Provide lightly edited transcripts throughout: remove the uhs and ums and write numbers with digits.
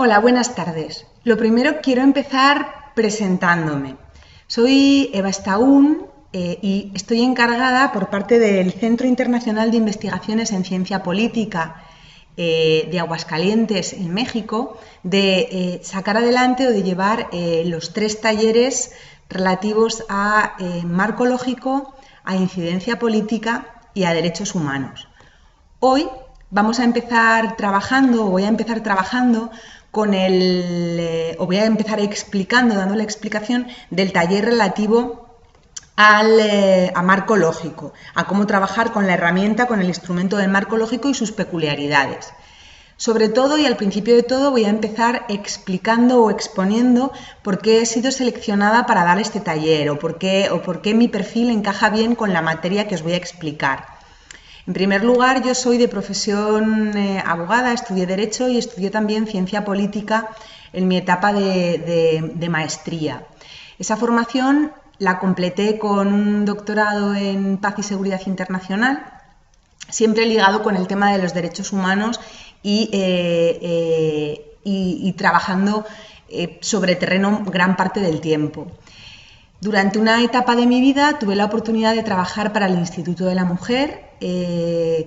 Hola, buenas tardes. Lo primero quiero empezar presentándome. Soy Eva Estaún y estoy encargada por parte del Centro Internacional de Investigaciones en Ciencia Política de Aguascalientes, en México, de sacar adelante o de llevar los 3 talleres relativos a marco lógico, a incidencia política y a derechos humanos. Hoy voy a empezar trabajando con voy a empezar dando la explicación del taller relativo a marco lógico, a cómo trabajar con la herramienta, con el instrumento del marco lógico y sus peculiaridades. Sobre todo y al principio de todo voy a empezar explicando o exponiendo por qué he sido seleccionada para dar este taller o por qué mi perfil encaja bien con la materia que os voy a explicar. En primer lugar, yo soy de profesión abogada, estudié Derecho y estudié también Ciencia Política en mi etapa de maestría. Esa formación la completé con un doctorado en Paz y Seguridad Internacional, siempre ligado con el tema de los derechos humanos y trabajando sobre terreno gran parte del tiempo. Durante una etapa de mi vida tuve la oportunidad de trabajar para el Instituto de la Mujer, que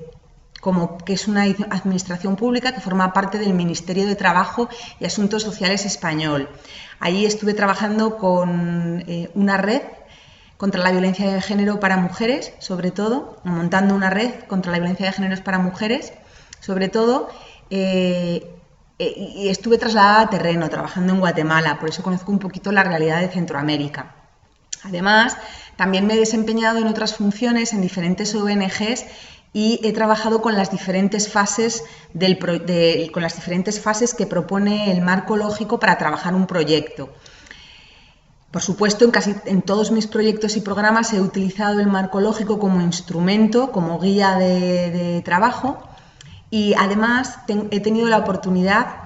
es una administración pública que forma parte del Ministerio de Trabajo y Asuntos Sociales español. Allí estuve trabajando con una red contra la violencia de género para mujeres, sobre todo, montando una red contra la violencia de género para mujeres, sobre todo, y estuve trasladada a terreno, trabajando en Guatemala, por eso conozco un poquito la realidad de Centroamérica. Además, también me he desempeñado en otras funciones en diferentes ONGs y he trabajado con las diferentes fases que propone el marco lógico para trabajar un proyecto. Por supuesto, en todos mis proyectos y programas he utilizado el marco lógico como instrumento, como guía de trabajo, y además he tenido la oportunidad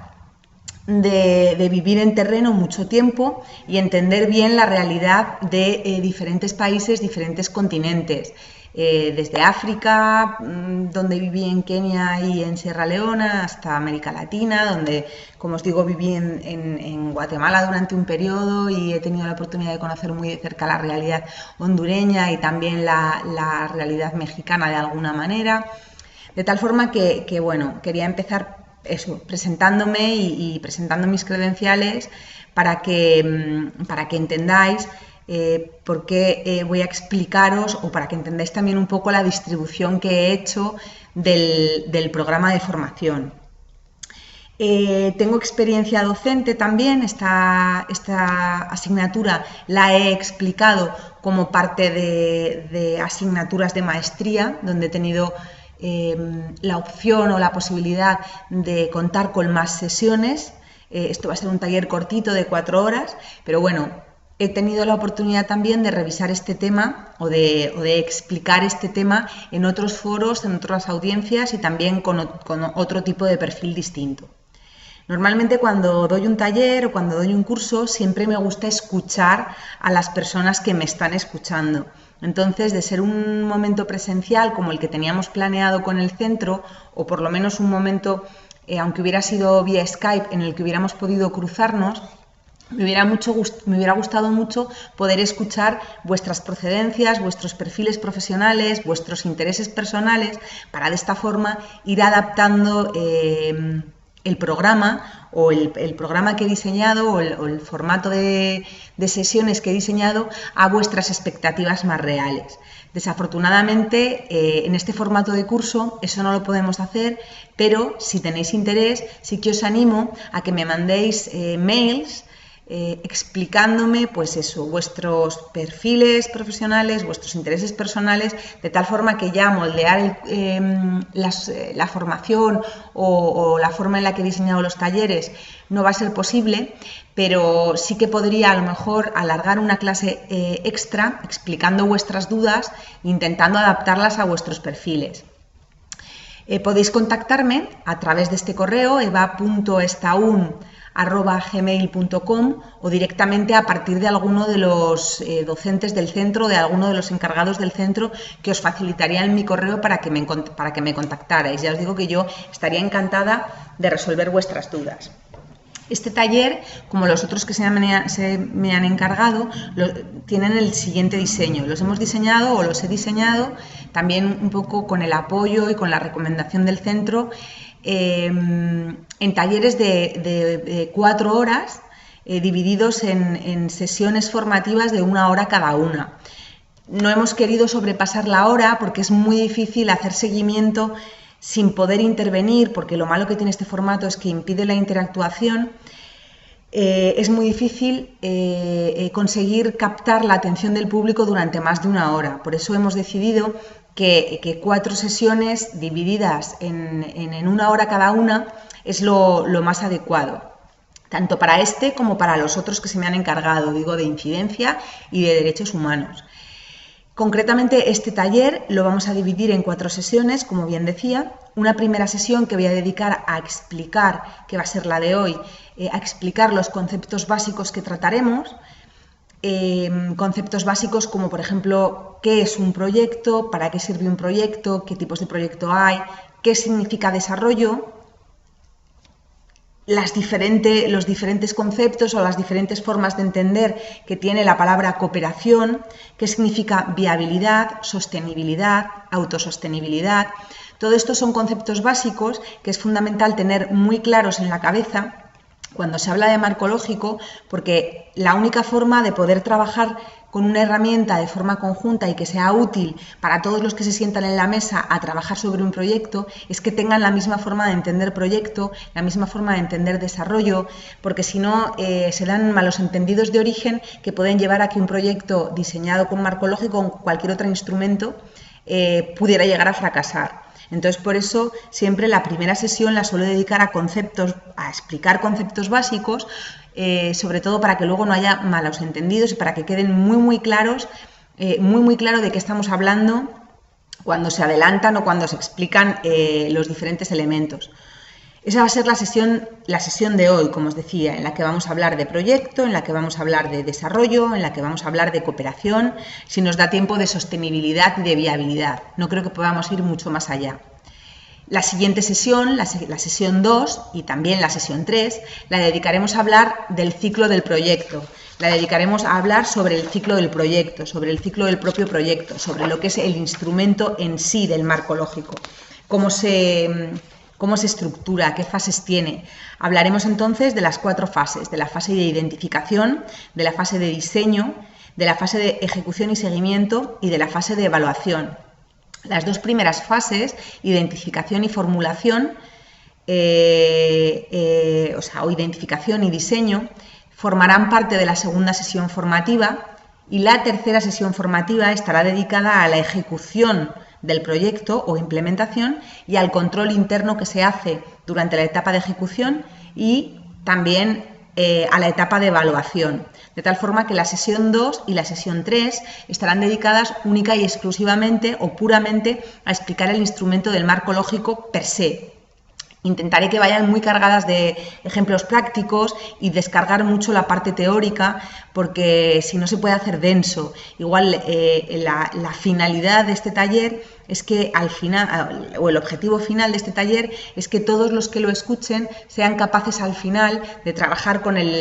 de vivir en terreno mucho tiempo y entender bien la realidad de diferentes países, diferentes continentes, desde África, donde viví en Kenia y en Sierra Leona, hasta América Latina, donde, como os digo, viví en Guatemala durante un periodo y he tenido la oportunidad de conocer muy de cerca la realidad hondureña y también la realidad mexicana de alguna manera. De tal forma que bueno, quería empezar presentándome y presentando mis credenciales para que entendáis por qué voy a explicaros o para que entendáis también un poco la distribución que he hecho del programa de formación. Tengo experiencia docente también, esta asignatura la he explicado como parte de asignaturas de maestría, donde he tenido la opción o la posibilidad de contar con más sesiones. Esto va a ser un taller cortito de 4 horas, pero bueno, he tenido la oportunidad también de revisar este tema o de explicar este tema en otros foros, en otras audiencias y también con otro tipo de perfil distinto. Normalmente cuando doy un taller o cuando doy un curso siempre me gusta escuchar a las personas que me están escuchando. Entonces, de ser un momento presencial como el que teníamos planeado con el centro, o por lo menos un momento, aunque hubiera sido vía Skype, en el que hubiéramos podido cruzarnos, me hubiera gustado mucho poder escuchar vuestras procedencias, vuestros perfiles profesionales, vuestros intereses personales, para de esta forma ir adaptando el programa o el programa que he diseñado o el formato de sesiones que he diseñado a vuestras expectativas más reales. Desafortunadamente, en este formato de curso eso no lo podemos hacer, pero si tenéis interés, sí que os animo a que me mandéis mails explicándome pues eso, vuestros perfiles profesionales, vuestros intereses personales, de tal forma que ya moldear la formación o la forma en la que he diseñado los talleres no va a ser posible, pero sí que podría a lo mejor alargar una clase extra explicando vuestras dudas, intentando adaptarlas a vuestros perfiles. Podéis contactarme a través de este correo eva.estaun@gmail.com o directamente a partir de alguno de los docentes del centro, de alguno de los encargados del centro, que os facilitarían mi correo para que me contactarais. Ya os digo que yo estaría encantada de resolver vuestras dudas. Este taller, como los otros que se me han encargado, tienen el siguiente diseño. Los hemos diseñado o los he diseñado también un poco con el apoyo y con la recomendación del centro en talleres de 4 horas divididos en sesiones formativas de 1 hora cada una. No hemos querido sobrepasar la hora porque es muy difícil hacer seguimiento sin poder intervenir, porque lo malo que tiene este formato es que impide la interactuación. Es muy difícil conseguir captar la atención del público durante más de 1 hora. Por eso hemos decidido que 4 sesiones divididas en 1 hora cada una es lo más adecuado, tanto para este como para los otros que se me han encargado, digo, de incidencia y de derechos humanos. Concretamente, este taller lo vamos a dividir en 4 sesiones, como bien decía. Una primera sesión que voy a dedicar a explicar, que va a ser la de hoy, a explicar los conceptos básicos que trataremos. Conceptos básicos como, por ejemplo, qué es un proyecto, para qué sirve un proyecto, qué tipos de proyecto hay, qué significa desarrollo, los diferentes conceptos o las diferentes formas de entender que tiene la palabra cooperación, qué significa viabilidad, sostenibilidad, autosostenibilidad. Todo esto son conceptos básicos que es fundamental tener muy claros en la cabeza cuando se habla de marco lógico, porque la única forma de poder trabajar con una herramienta de forma conjunta y que sea útil para todos los que se sientan en la mesa a trabajar sobre un proyecto es que tengan la misma forma de entender proyecto, la misma forma de entender desarrollo, porque si no se dan malos entendidos de origen que pueden llevar a que un proyecto diseñado con marco lógico o con cualquier otro instrumento pudiera llegar a fracasar. Entonces, por eso, siempre la primera sesión la suelo dedicar a conceptos, a explicar conceptos básicos, sobre todo para que luego no haya malos entendidos y para que queden muy claros, muy claro de qué estamos hablando cuando se adelantan o cuando se explican los diferentes elementos. Esa va a ser la sesión de hoy, como os decía, en la que vamos a hablar de proyecto, en la que vamos a hablar de desarrollo, en la que vamos a hablar de cooperación, si nos da tiempo de sostenibilidad y de viabilidad. No creo que podamos ir mucho más allá. La siguiente sesión, la sesión 2 y también la sesión 3, la dedicaremos a hablar del ciclo del proyecto. La dedicaremos a hablar sobre el ciclo del proyecto, sobre el ciclo del propio proyecto, sobre lo que es el instrumento en sí del marco lógico, cómo se estructura, qué fases tiene. Hablaremos entonces de las 4 fases, de la fase de identificación, de la fase de diseño, de la fase de ejecución y seguimiento y de la fase de evaluación. Las 2 primeras fases, identificación y formulación, o identificación y diseño, formarán parte de la segunda sesión formativa y la tercera sesión formativa estará dedicada a la ejecución del proyecto o implementación y al control interno que se hace durante la etapa de ejecución y también a la etapa de evaluación. De tal forma que la sesión 2 y la sesión 3 estarán dedicadas única y exclusivamente o puramente a explicar el instrumento del marco lógico per se. Intentaré que vayan muy cargadas de ejemplos prácticos y descargar mucho la parte teórica, porque si no se puede hacer denso. Igual la finalidad de este taller es que al final, o el objetivo final de este taller es que todos los que lo escuchen sean capaces al final de trabajar con el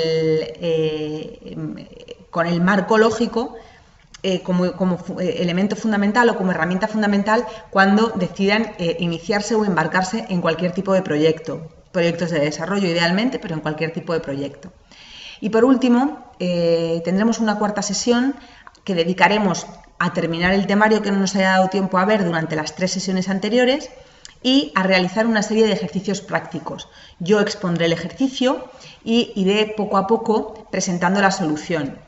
marco lógico como elemento fundamental o como herramienta fundamental cuando decidan iniciarse o embarcarse en cualquier tipo de proyecto. Proyectos de desarrollo idealmente, pero en cualquier tipo de proyecto. Y por último, tendremos una 4ª sesión que dedicaremos a terminar el temario que no nos haya dado tiempo a ver durante las 3 sesiones anteriores y a realizar una serie de ejercicios prácticos. Yo expondré el ejercicio y iré poco a poco presentando la solución.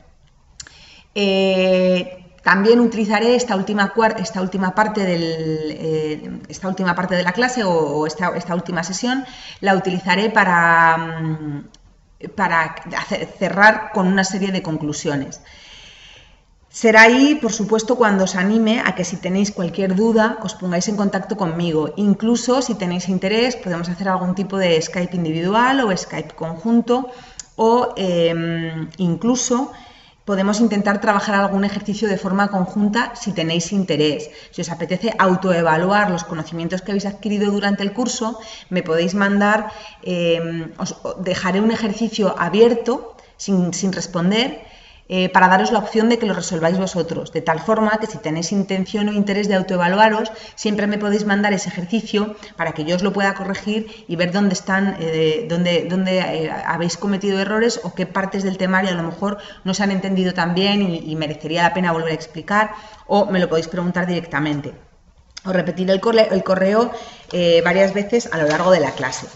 También utilizaré esta última parte de la clase o esta última sesión, la utilizaré para cerrar con una serie de conclusiones. Será ahí, por supuesto, cuando os anime a que si tenéis cualquier duda os pongáis en contacto conmigo. Incluso si tenéis interés podemos hacer algún tipo de Skype individual o Skype conjunto o incluso podemos intentar trabajar algún ejercicio de forma conjunta si tenéis interés. Si os apetece autoevaluar los conocimientos que habéis adquirido durante el curso, me podéis mandar, os dejaré un ejercicio abierto, sin responder, para daros la opción de que lo resolváis vosotros, de tal forma que si tenéis intención o interés de autoevaluaros, siempre me podéis mandar ese ejercicio para que yo os lo pueda corregir y ver dónde están, dónde habéis cometido errores o qué partes del temario a lo mejor no se han entendido tan bien y merecería la pena volver a explicar, o me lo podéis preguntar directamente. Os repetiré el correo varias veces a lo largo de la clase.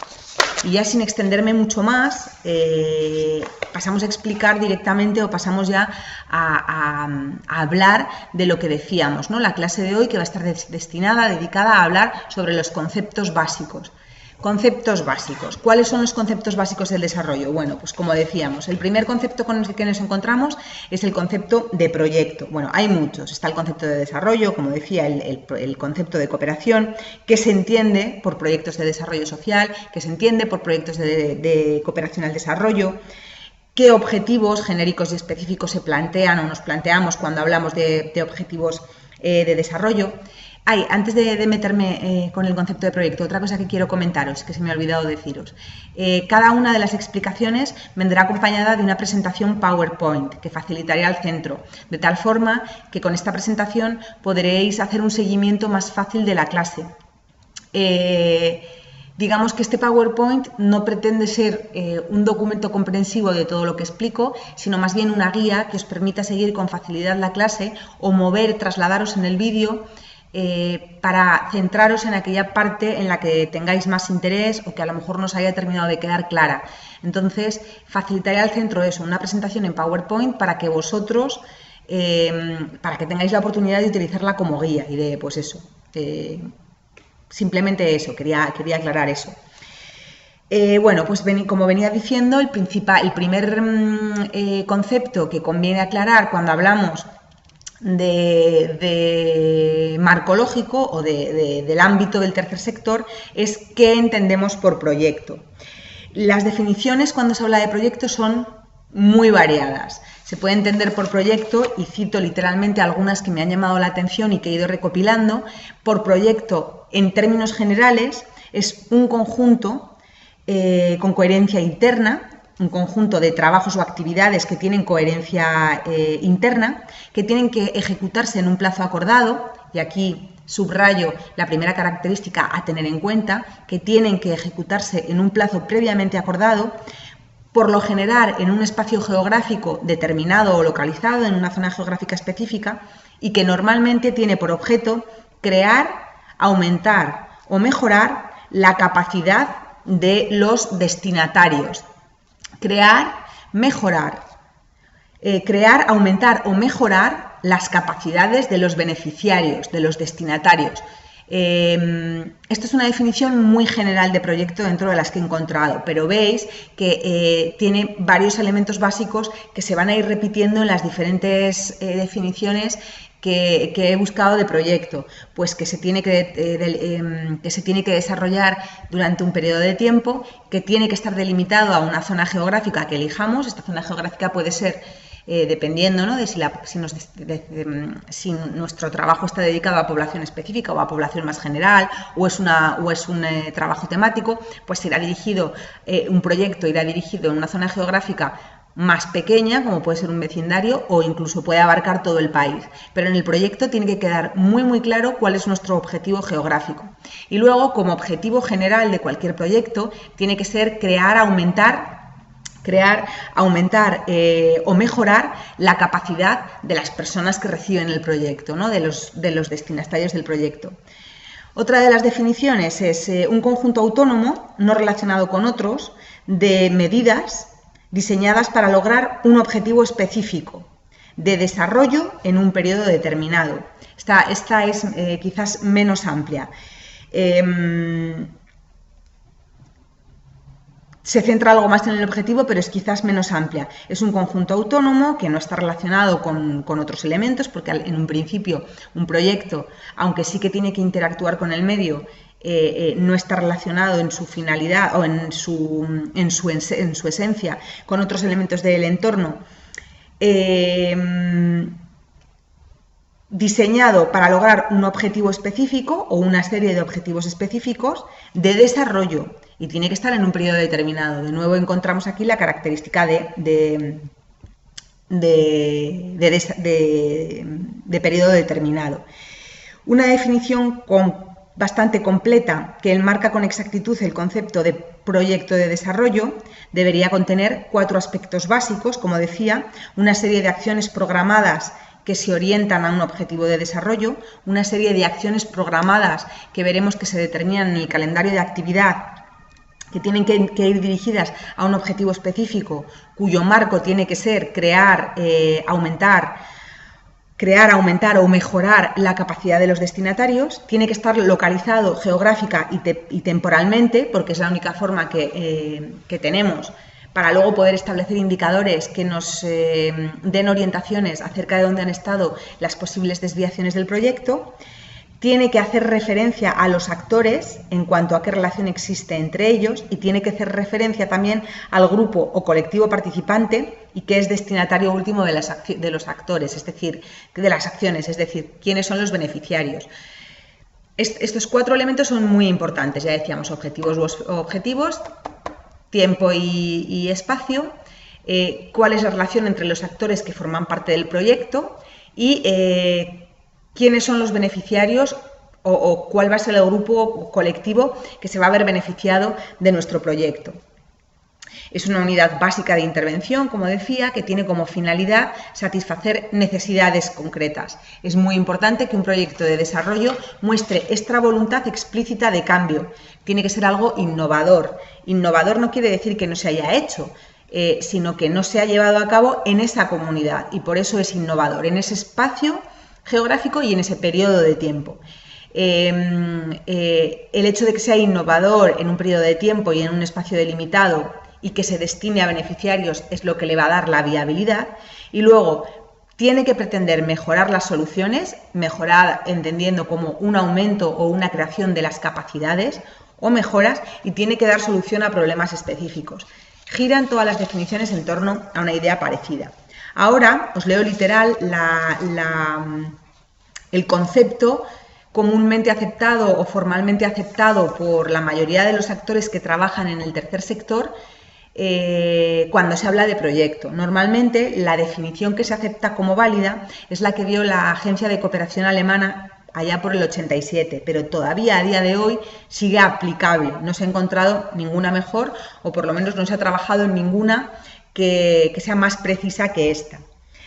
Y ya sin extenderme mucho más, pasamos a explicar directamente o pasamos ya a hablar de lo que decíamos, ¿no? La clase de hoy que va a estar dedicada a hablar sobre los conceptos básicos. Conceptos básicos. ¿Cuáles son los conceptos básicos del desarrollo? Bueno, pues como decíamos, el primer concepto con el que nos encontramos es el concepto de proyecto. Bueno, hay muchos. Está el concepto de desarrollo, como decía, el concepto de cooperación, que se entiende por proyectos de desarrollo social, que se entiende por proyectos de cooperación al desarrollo. ¿Qué objetivos genéricos y específicos se plantean o nos planteamos cuando hablamos de objetivos de desarrollo? Antes de meterme con el concepto de proyecto, otra cosa que quiero comentaros, que se me ha olvidado deciros. Cada una de las explicaciones vendrá acompañada de una presentación PowerPoint que facilitaré al centro, de tal forma que con esta presentación podréis hacer un seguimiento más fácil de la clase. Digamos que este PowerPoint no pretende ser un documento comprensivo de todo lo que explico, sino más bien una guía que os permita seguir con facilidad la clase o trasladaros en el vídeo para centraros en aquella parte en la que tengáis más interés o que a lo mejor no os haya terminado de quedar clara. Entonces, facilitaré al centro eso, una presentación en PowerPoint para que vosotros, para que tengáis la oportunidad de utilizarla como guía y de, pues eso, simplemente eso, quería aclarar eso. Bueno, pues como venía diciendo, el primer concepto que conviene aclarar cuando hablamos de marco lógico o del ámbito del tercer sector es qué entendemos por proyecto. Las definiciones cuando se habla de proyecto son muy variadas. Se puede entender por proyecto, y cito literalmente algunas que me han llamado la atención y que he ido recopilando. Por proyecto, en términos generales, es un conjunto con coherencia interna, un conjunto de trabajos o actividades que tienen coherencia interna, que tienen que ejecutarse en un plazo acordado, y aquí subrayo la primera característica a tener en cuenta, que tienen que ejecutarse en un plazo previamente acordado, por lo general en un espacio geográfico determinado o localizado, en una zona geográfica específica, y que normalmente tiene por objeto crear, aumentar o mejorar la capacidad de los destinatarios. Crear, aumentar o mejorar las capacidades de los beneficiarios, de los destinatarios. Esto es una definición muy general de proyecto dentro de las que he encontrado, pero veis que tiene varios elementos básicos que se van a ir repitiendo en las diferentes definiciones que he buscado de proyecto, pues que se tiene que desarrollar durante un periodo de tiempo, que tiene que estar delimitado a una zona geográfica que elijamos. Esta zona geográfica puede ser, dependiendo, ¿no?, de si nuestro trabajo está dedicado a población específica o a población más general, o es un trabajo temático, pues un proyecto irá dirigido en una zona geográfica más pequeña, como puede ser un vecindario, o incluso puede abarcar todo el país. Pero en el proyecto tiene que quedar muy claro cuál es nuestro objetivo geográfico. Y luego, como objetivo general de cualquier proyecto, tiene que ser crear, aumentar o mejorar la capacidad de las personas que reciben el proyecto, ¿no?, de los destinatarios del proyecto. Otra de las definiciones es un conjunto autónomo, no relacionado con otros, de medidas diseñadas para lograr un objetivo específico de desarrollo en un periodo determinado. Esta es quizás menos amplia. Se centra algo más en el objetivo, pero es quizás menos amplia. Es un conjunto autónomo que no está relacionado con otros elementos, porque en un principio un proyecto, aunque sí que tiene que interactuar con el medio, no está relacionado en su finalidad o en su esencia con otros elementos del entorno. diseñado para lograr un objetivo específico o una serie de objetivos específicos de desarrollo y tiene que estar en un periodo determinado. De nuevo encontramos aquí la característica de periodo determinado. Una definición bastante completa que enmarca con exactitud el concepto de proyecto de desarrollo debería contener 4 aspectos básicos, como decía, una serie de acciones programadas que se orientan a un objetivo de desarrollo, una serie de acciones programadas que veremos que se determinan en el calendario de actividad, que tienen que ir dirigidas a un objetivo específico, cuyo marco tiene que ser crear, aumentar o mejorar la capacidad de los destinatarios, tiene que estar localizado geográfica y temporalmente, porque es la única forma que tenemos para luego poder establecer indicadores que nos den orientaciones acerca de dónde han estado las posibles desviaciones del proyecto. Tiene que hacer referencia a los actores en cuanto a qué relación existe entre ellos y tiene que hacer referencia también al grupo o colectivo participante y que es destinatario último de los actores, es decir, de las acciones, es decir, quiénes son los beneficiarios. Estos 4 elementos son muy importantes, ya decíamos, objetivos, tiempo y espacio, cuál es la relación entre los actores que forman parte del proyecto y quiénes son los beneficiarios o cuál va a ser el grupo colectivo que se va a ver beneficiado de nuestro proyecto. Es una unidad básica de intervención, como decía, que tiene como finalidad satisfacer necesidades concretas. Es muy importante que un proyecto de desarrollo muestre esta voluntad explícita de cambio. Tiene que ser algo innovador. Innovador no quiere decir que no se haya hecho, sino que no se ha llevado a cabo en esa comunidad y por eso es innovador, en ese espacio geográfico y en ese periodo de tiempo. El hecho de que sea innovador en un periodo de tiempo y en un espacio delimitado y que se destine a beneficiarios es lo que le va a dar la viabilidad. Y luego tiene que pretender mejorar las soluciones, mejorar entendiendo como un aumento o una creación de las capacidades o mejoras, y tiene que dar solución a problemas específicos. Giran todas las definiciones en torno a una idea parecida. Ahora os leo literal el concepto comúnmente aceptado o formalmente aceptado por la mayoría de los actores que trabajan en el tercer sector cuando se habla de proyecto. Normalmente la definición que se acepta como válida es la que dio la Agencia de Cooperación Alemana allá por el 87, pero todavía a día de hoy sigue aplicable. No se ha encontrado ninguna mejor, o por lo menos no se ha trabajado en ninguna que sea más precisa que esta.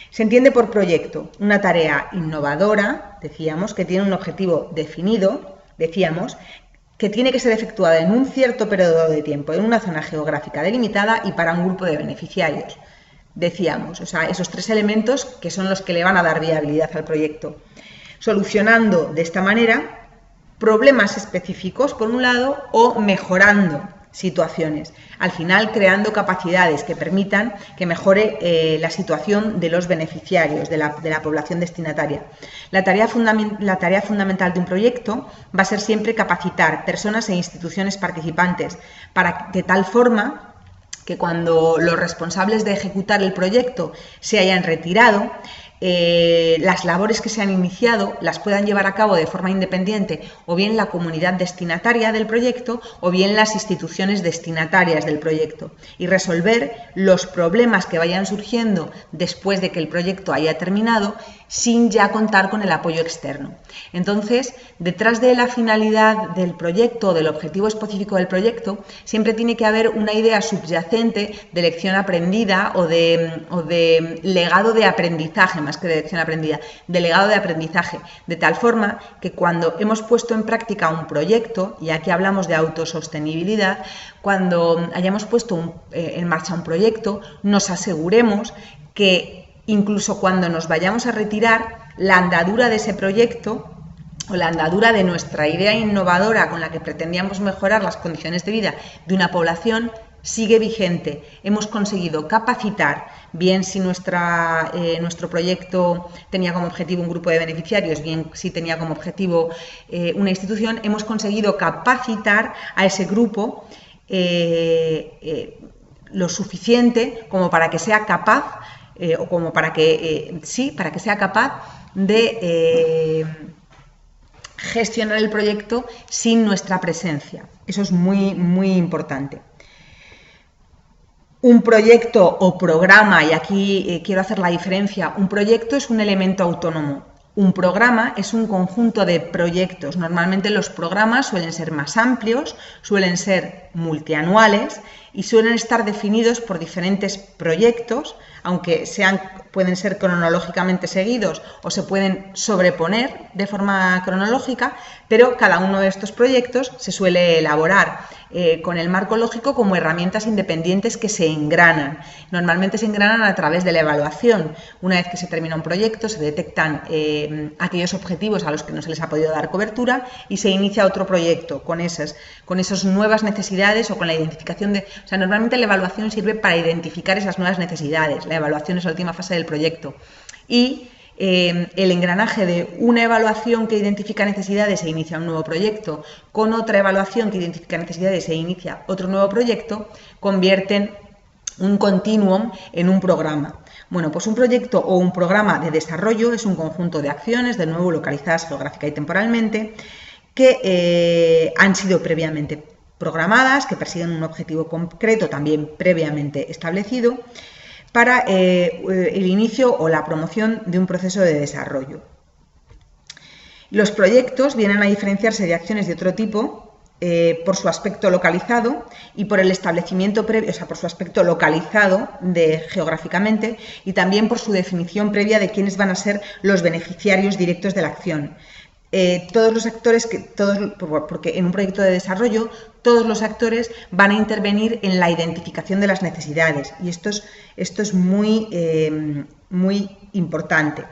Se entiende por proyecto una tarea innovadora, decíamos, que tiene un objetivo definido, decíamos, que tiene que ser efectuada en un cierto periodo de tiempo, en una zona geográfica delimitada y para un grupo de beneficiarios. Decíamos, o sea, esos 3 elementos que son los que le van a dar viabilidad al proyecto. Solucionando de esta manera problemas específicos, por un lado, o mejorando situaciones, al final creando capacidades que permitan que mejore la situación de los beneficiarios, de la población destinataria. La tarea fundamental de un proyecto va a ser siempre capacitar personas e instituciones participantes de tal forma que cuando los responsables de ejecutar el proyecto se hayan retirado, las labores que se han iniciado las puedan llevar a cabo de forma independiente o bien la comunidad destinataria del proyecto o bien las instituciones destinatarias del proyecto y resolver los problemas que vayan surgiendo después de que el proyecto haya terminado sin ya contar con el apoyo externo. Entonces, detrás de la finalidad del proyecto o del objetivo específico del proyecto siempre tiene que haber una idea subyacente de lección aprendida o de legado de aprendizaje, más que de lección aprendida, de legado de aprendizaje, de tal forma que cuando hemos puesto en práctica un proyecto, y aquí hablamos de autosostenibilidad, cuando hayamos puesto en marcha un proyecto, nos aseguremos que incluso cuando nos vayamos a retirar, la andadura de ese proyecto o la andadura de nuestra idea innovadora con la que pretendíamos mejorar las condiciones de vida de una población sigue vigente. Hemos conseguido capacitar, bien si nuestro proyecto tenía como objetivo un grupo de beneficiarios, bien si tenía como objetivo una institución, hemos conseguido capacitar a ese grupo lo suficiente como para que sea capaz o como para que sea capaz de gestionar el proyecto sin nuestra presencia. Eso es muy, muy importante. Un proyecto o programa, y aquí quiero hacer la diferencia, un proyecto es un elemento autónomo. Un programa es un conjunto de proyectos. Normalmente los programas suelen ser más amplios, suelen ser multianuales y suelen estar definidos por diferentes proyectos, aunque pueden ser cronológicamente seguidos o se pueden sobreponer de forma cronológica, pero cada uno de estos proyectos se suele elaborar con el marco lógico como herramientas independientes que se engranan. Normalmente se engranan a través de la evaluación. Una vez que se termina un proyecto, se detectan aquellos objetivos a los que no se les ha podido dar cobertura y se inicia otro proyecto con esas nuevas necesidades o con la identificación de... O sea, normalmente la evaluación sirve para identificar esas nuevas necesidades. La evaluación es la última fase del proyecto. Y el engranaje de una evaluación que identifica necesidades e inicia un nuevo proyecto con otra evaluación que identifica necesidades e inicia otro nuevo proyecto convierten un continuum en un programa. Bueno, pues un proyecto o un programa de desarrollo es un conjunto de acciones, de nuevo localizadas geográfica y temporalmente, que han sido previamente programadas, que persiguen un objetivo concreto también previamente establecido, para el inicio o la promoción de un proceso de desarrollo. Los proyectos vienen a diferenciarse de acciones de otro tipo por su aspecto localizado y por el establecimiento previo, o sea, por su aspecto localizado geográficamente y también por su definición previa de quiénes van a ser los beneficiarios directos de la acción. Todos los actores, porque en un proyecto de desarrollo todos los actores van a intervenir en la identificación de las necesidades y esto es muy, muy importante.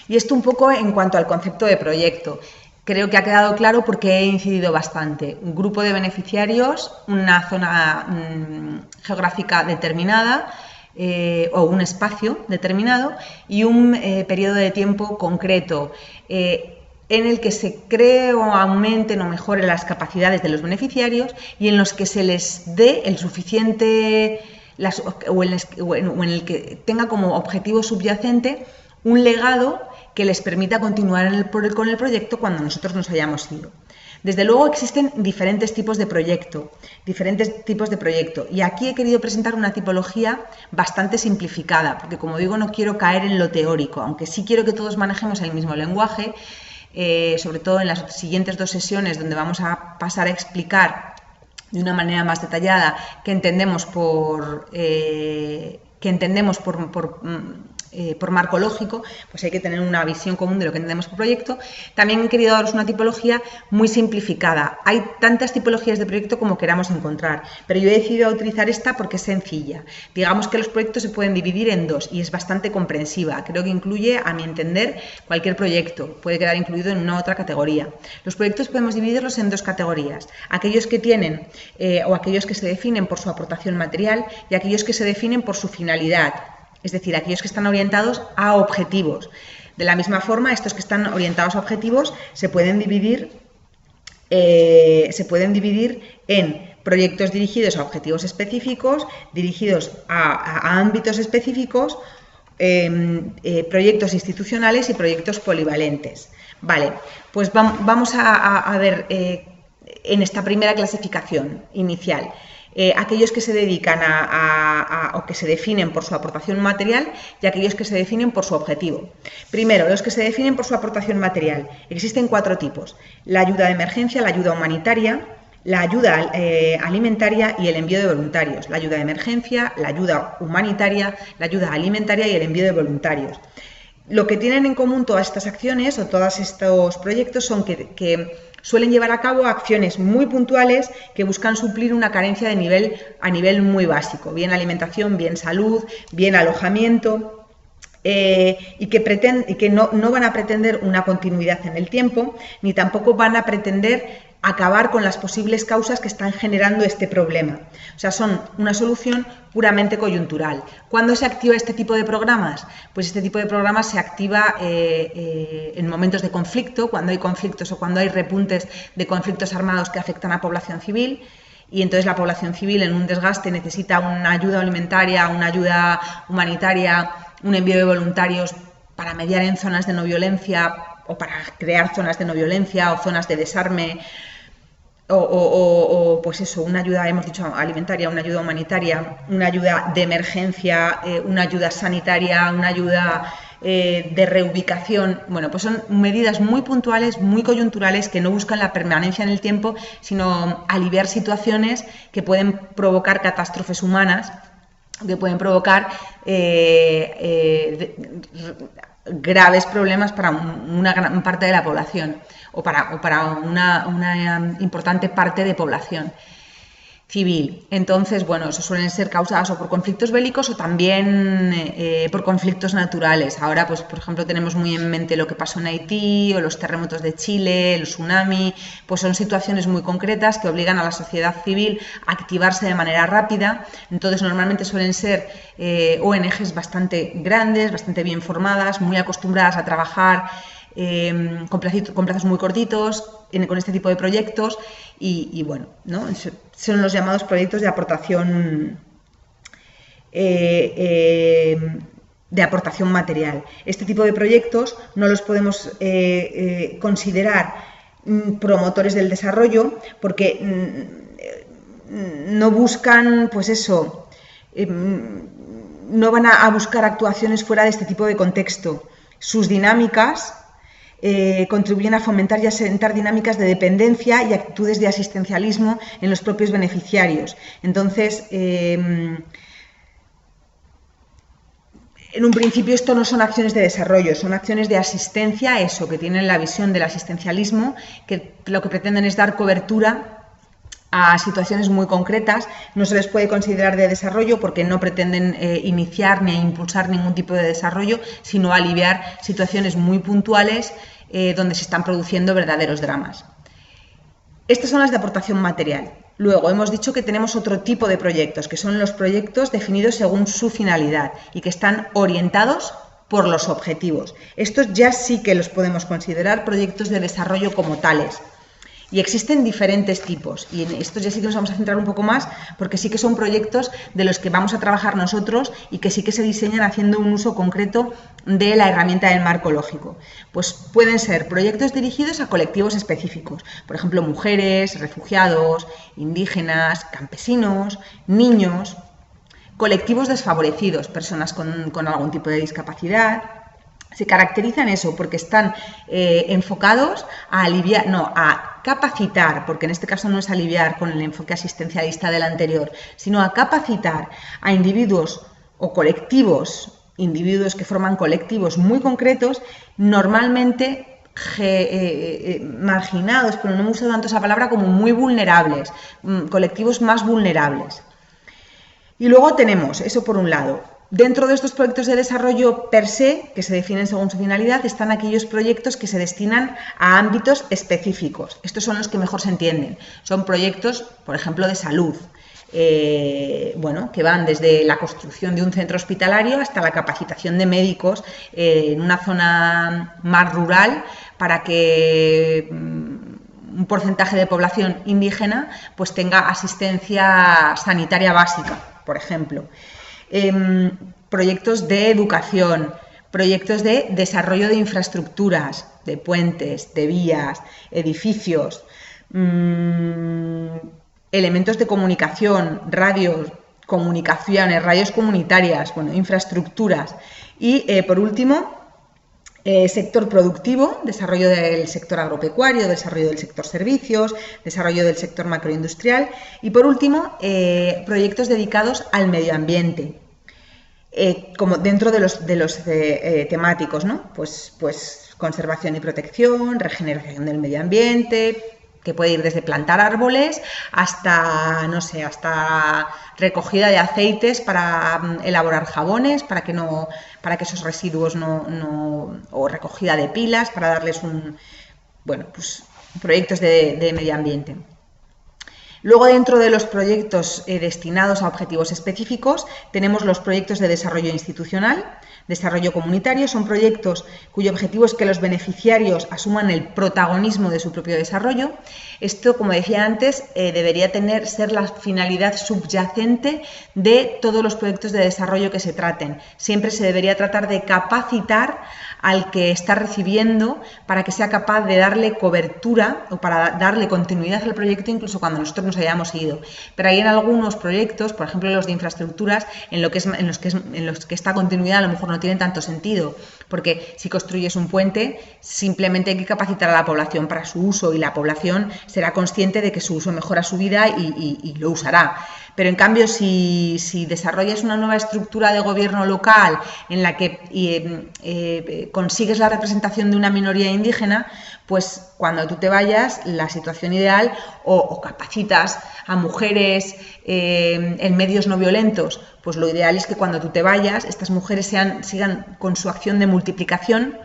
Y esto un poco en cuanto al concepto de proyecto. Creo que ha quedado claro porque he incidido bastante. Un grupo de beneficiarios, una zona geográfica determinada, o un espacio determinado y un periodo de tiempo concreto en el que se cree o aumenten o mejoren las capacidades de los beneficiarios y en los que se les dé el suficiente o en el que tenga como objetivo subyacente un legado que les permita continuar con el proyecto cuando nosotros nos hayamos ido. Desde luego existen diferentes tipos de proyecto y aquí he querido presentar una tipología bastante simplificada, porque como digo no quiero caer en lo teórico, aunque sí quiero que todos manejemos el mismo lenguaje, sobre todo en las siguientes 2 sesiones donde vamos a pasar a explicar de una manera más detallada qué entendemos por marco lógico, pues hay que tener una visión común de lo que entendemos por proyecto. También he querido daros una tipología muy simplificada. Hay tantas tipologías de proyecto como queramos encontrar, pero yo he decidido utilizar esta porque es sencilla. Digamos que los proyectos se pueden dividir en 2 y es bastante comprensiva. Creo que incluye, a mi entender, cualquier proyecto. Puede quedar incluido en una otra categoría. Los proyectos podemos dividirlos en 2 categorías. Aquellos que tienen o aquellos que se definen por su aportación material y aquellos que se definen por su finalidad. Es decir, aquellos que están orientados a objetivos. De la misma forma, estos que están orientados a objetivos se pueden dividir en proyectos dirigidos a objetivos específicos, dirigidos a ámbitos específicos, proyectos institucionales y proyectos polivalentes. Vale, pues vamos a ver en esta primera clasificación inicial. Aquellos que se dedican o que se definen por su aportación material y aquellos que se definen por su objetivo. Primero, los que se definen por su aportación material. Existen 4 tipos: la ayuda de emergencia, la ayuda humanitaria, la ayuda alimentaria y el envío de voluntarios. La ayuda de emergencia, la ayuda humanitaria, la ayuda alimentaria y el envío de voluntarios. Lo que tienen en común todas estas acciones o todos estos proyectos son que suelen llevar a cabo acciones muy puntuales que buscan suplir una carencia a nivel muy básico, bien alimentación, bien salud, bien alojamiento, y que no van a pretender una continuidad en el tiempo, ni tampoco van a pretender acabar con las posibles causas que están generando este problema. O sea, son una solución puramente coyuntural. ¿Cuándo se activa este tipo de programas? Pues este tipo de programas se activa en momentos de conflicto, cuando hay conflictos o cuando hay repuntes de conflictos armados que afectan a población civil, y entonces la población civil en un desgaste necesita una ayuda alimentaria, una ayuda humanitaria, un envío de voluntarios para mediar en zonas de no violencia o para crear zonas de no violencia o zonas de desarme, pues eso, una ayuda, hemos dicho, alimentaria, una ayuda humanitaria, una ayuda de emergencia, una ayuda sanitaria, una ayuda de reubicación. Bueno, pues son medidas muy puntuales, muy coyunturales, que no buscan la permanencia en el tiempo, sino aliviar situaciones que pueden provocar catástrofes humanas, que pueden provocar graves problemas para una gran parte de la población o para una importante parte de población civil. Entonces, bueno, eso suelen ser causadas o por conflictos bélicos o también por conflictos naturales. Ahora, pues, por ejemplo, tenemos muy en mente lo que pasó en Haití o los terremotos de Chile, el tsunami, pues son situaciones muy concretas que obligan a la sociedad civil a activarse de manera rápida. Entonces, normalmente suelen ser ONGs bastante grandes, bastante bien formadas, muy acostumbradas a trabajar con plazos muy cortitos, con este tipo de proyectos y bueno, ¿no? Son los llamados proyectos de aportación material. Este tipo de proyectos no los podemos considerar promotores del desarrollo porque no buscan, pues eso, no van a buscar actuaciones fuera de este tipo de contexto. Sus dinámicas contribuyen a fomentar y a asentar dinámicas de dependencia y actitudes de asistencialismo en los propios beneficiarios. Entonces, en un principio esto no son acciones de desarrollo, son acciones de asistencia, eso, que tienen la visión del asistencialismo, que lo que pretenden es dar cobertura a situaciones muy concretas. No se les puede considerar de desarrollo porque no pretenden iniciar ni impulsar ningún tipo de desarrollo, sino aliviar situaciones muy puntuales donde se están produciendo verdaderos dramas. Estas son las de aportación material. Luego, hemos dicho que tenemos otro tipo de proyectos, que son los proyectos definidos según su finalidad y que están orientados por los objetivos. Estos ya sí que los podemos considerar proyectos de desarrollo como tales. Y existen diferentes tipos, y en estos ya sí que nos vamos a centrar un poco más, porque sí que son proyectos de los que vamos a trabajar nosotros y que sí que se diseñan haciendo un uso concreto de la herramienta del marco lógico. Pues pueden ser proyectos dirigidos a colectivos específicos, por ejemplo, mujeres, refugiados, indígenas, campesinos, niños, colectivos desfavorecidos, personas con algún tipo de discapacidad. Se caracterizan eso porque están enfocados a aliviar, no, a capacitar, porque en este caso no es aliviar con el enfoque asistencialista del anterior, sino a capacitar a individuos o colectivos, individuos que forman colectivos muy concretos, normalmente marginados, pero no me gusta tanto esa palabra, como muy vulnerables, colectivos más vulnerables. Y luego tenemos, eso por un lado. Dentro de estos proyectos de desarrollo per se, que se definen según su finalidad, están aquellos proyectos que se destinan a ámbitos específicos. Estos son los que mejor se entienden. Son proyectos, por ejemplo, de salud, bueno, que van desde la construcción de un centro hospitalario hasta la capacitación de médicos en una zona más rural para que un porcentaje de población indígena pues tenga asistencia sanitaria básica, por ejemplo. Proyectos de educación, proyectos de desarrollo de infraestructuras, de puentes, de vías, edificios, elementos de comunicación, radios, comunicaciones, radios comunitarias, bueno, infraestructuras. Y por último, sector productivo, desarrollo del sector agropecuario, desarrollo del sector servicios, desarrollo del sector macroindustrial y por último, proyectos dedicados al medio ambiente. Como dentro de los temáticos, ¿no? Pues conservación y protección, regeneración del medio ambiente, que puede ir desde plantar árboles hasta, no sé, hasta recogida de aceites para elaborar jabones, para que esos residuos o recogida de pilas, para darles proyectos de medio ambiente. Luego, dentro de los proyectos destinados a objetivos específicos, tenemos los proyectos de desarrollo institucional, desarrollo comunitario. Son proyectos cuyo objetivo es que los beneficiarios asuman el protagonismo de su propio desarrollo. Esto, como decía antes, debería ser la finalidad subyacente de todos los proyectos de desarrollo que se traten. Siempre se debería tratar de capacitar al que está recibiendo para que sea capaz de darle cobertura o para darle continuidad al proyecto incluso cuando nosotros nos hayamos ido. Pero hay en algunos proyectos, por ejemplo los de infraestructuras, en los que esta continuidad a lo mejor no tiene tanto sentido, porque si construyes un puente simplemente hay que capacitar a la población para su uso y la población será consciente de que su uso mejora su vida y lo usará. Pero en cambio, si desarrollas una nueva estructura de gobierno local en la que consigues la representación de una minoría indígena, pues cuando tú te vayas, la situación ideal, o capacitas a mujeres en medios no violentos, pues lo ideal es que cuando tú te vayas, estas mujeres sigan con su acción de multiplicación,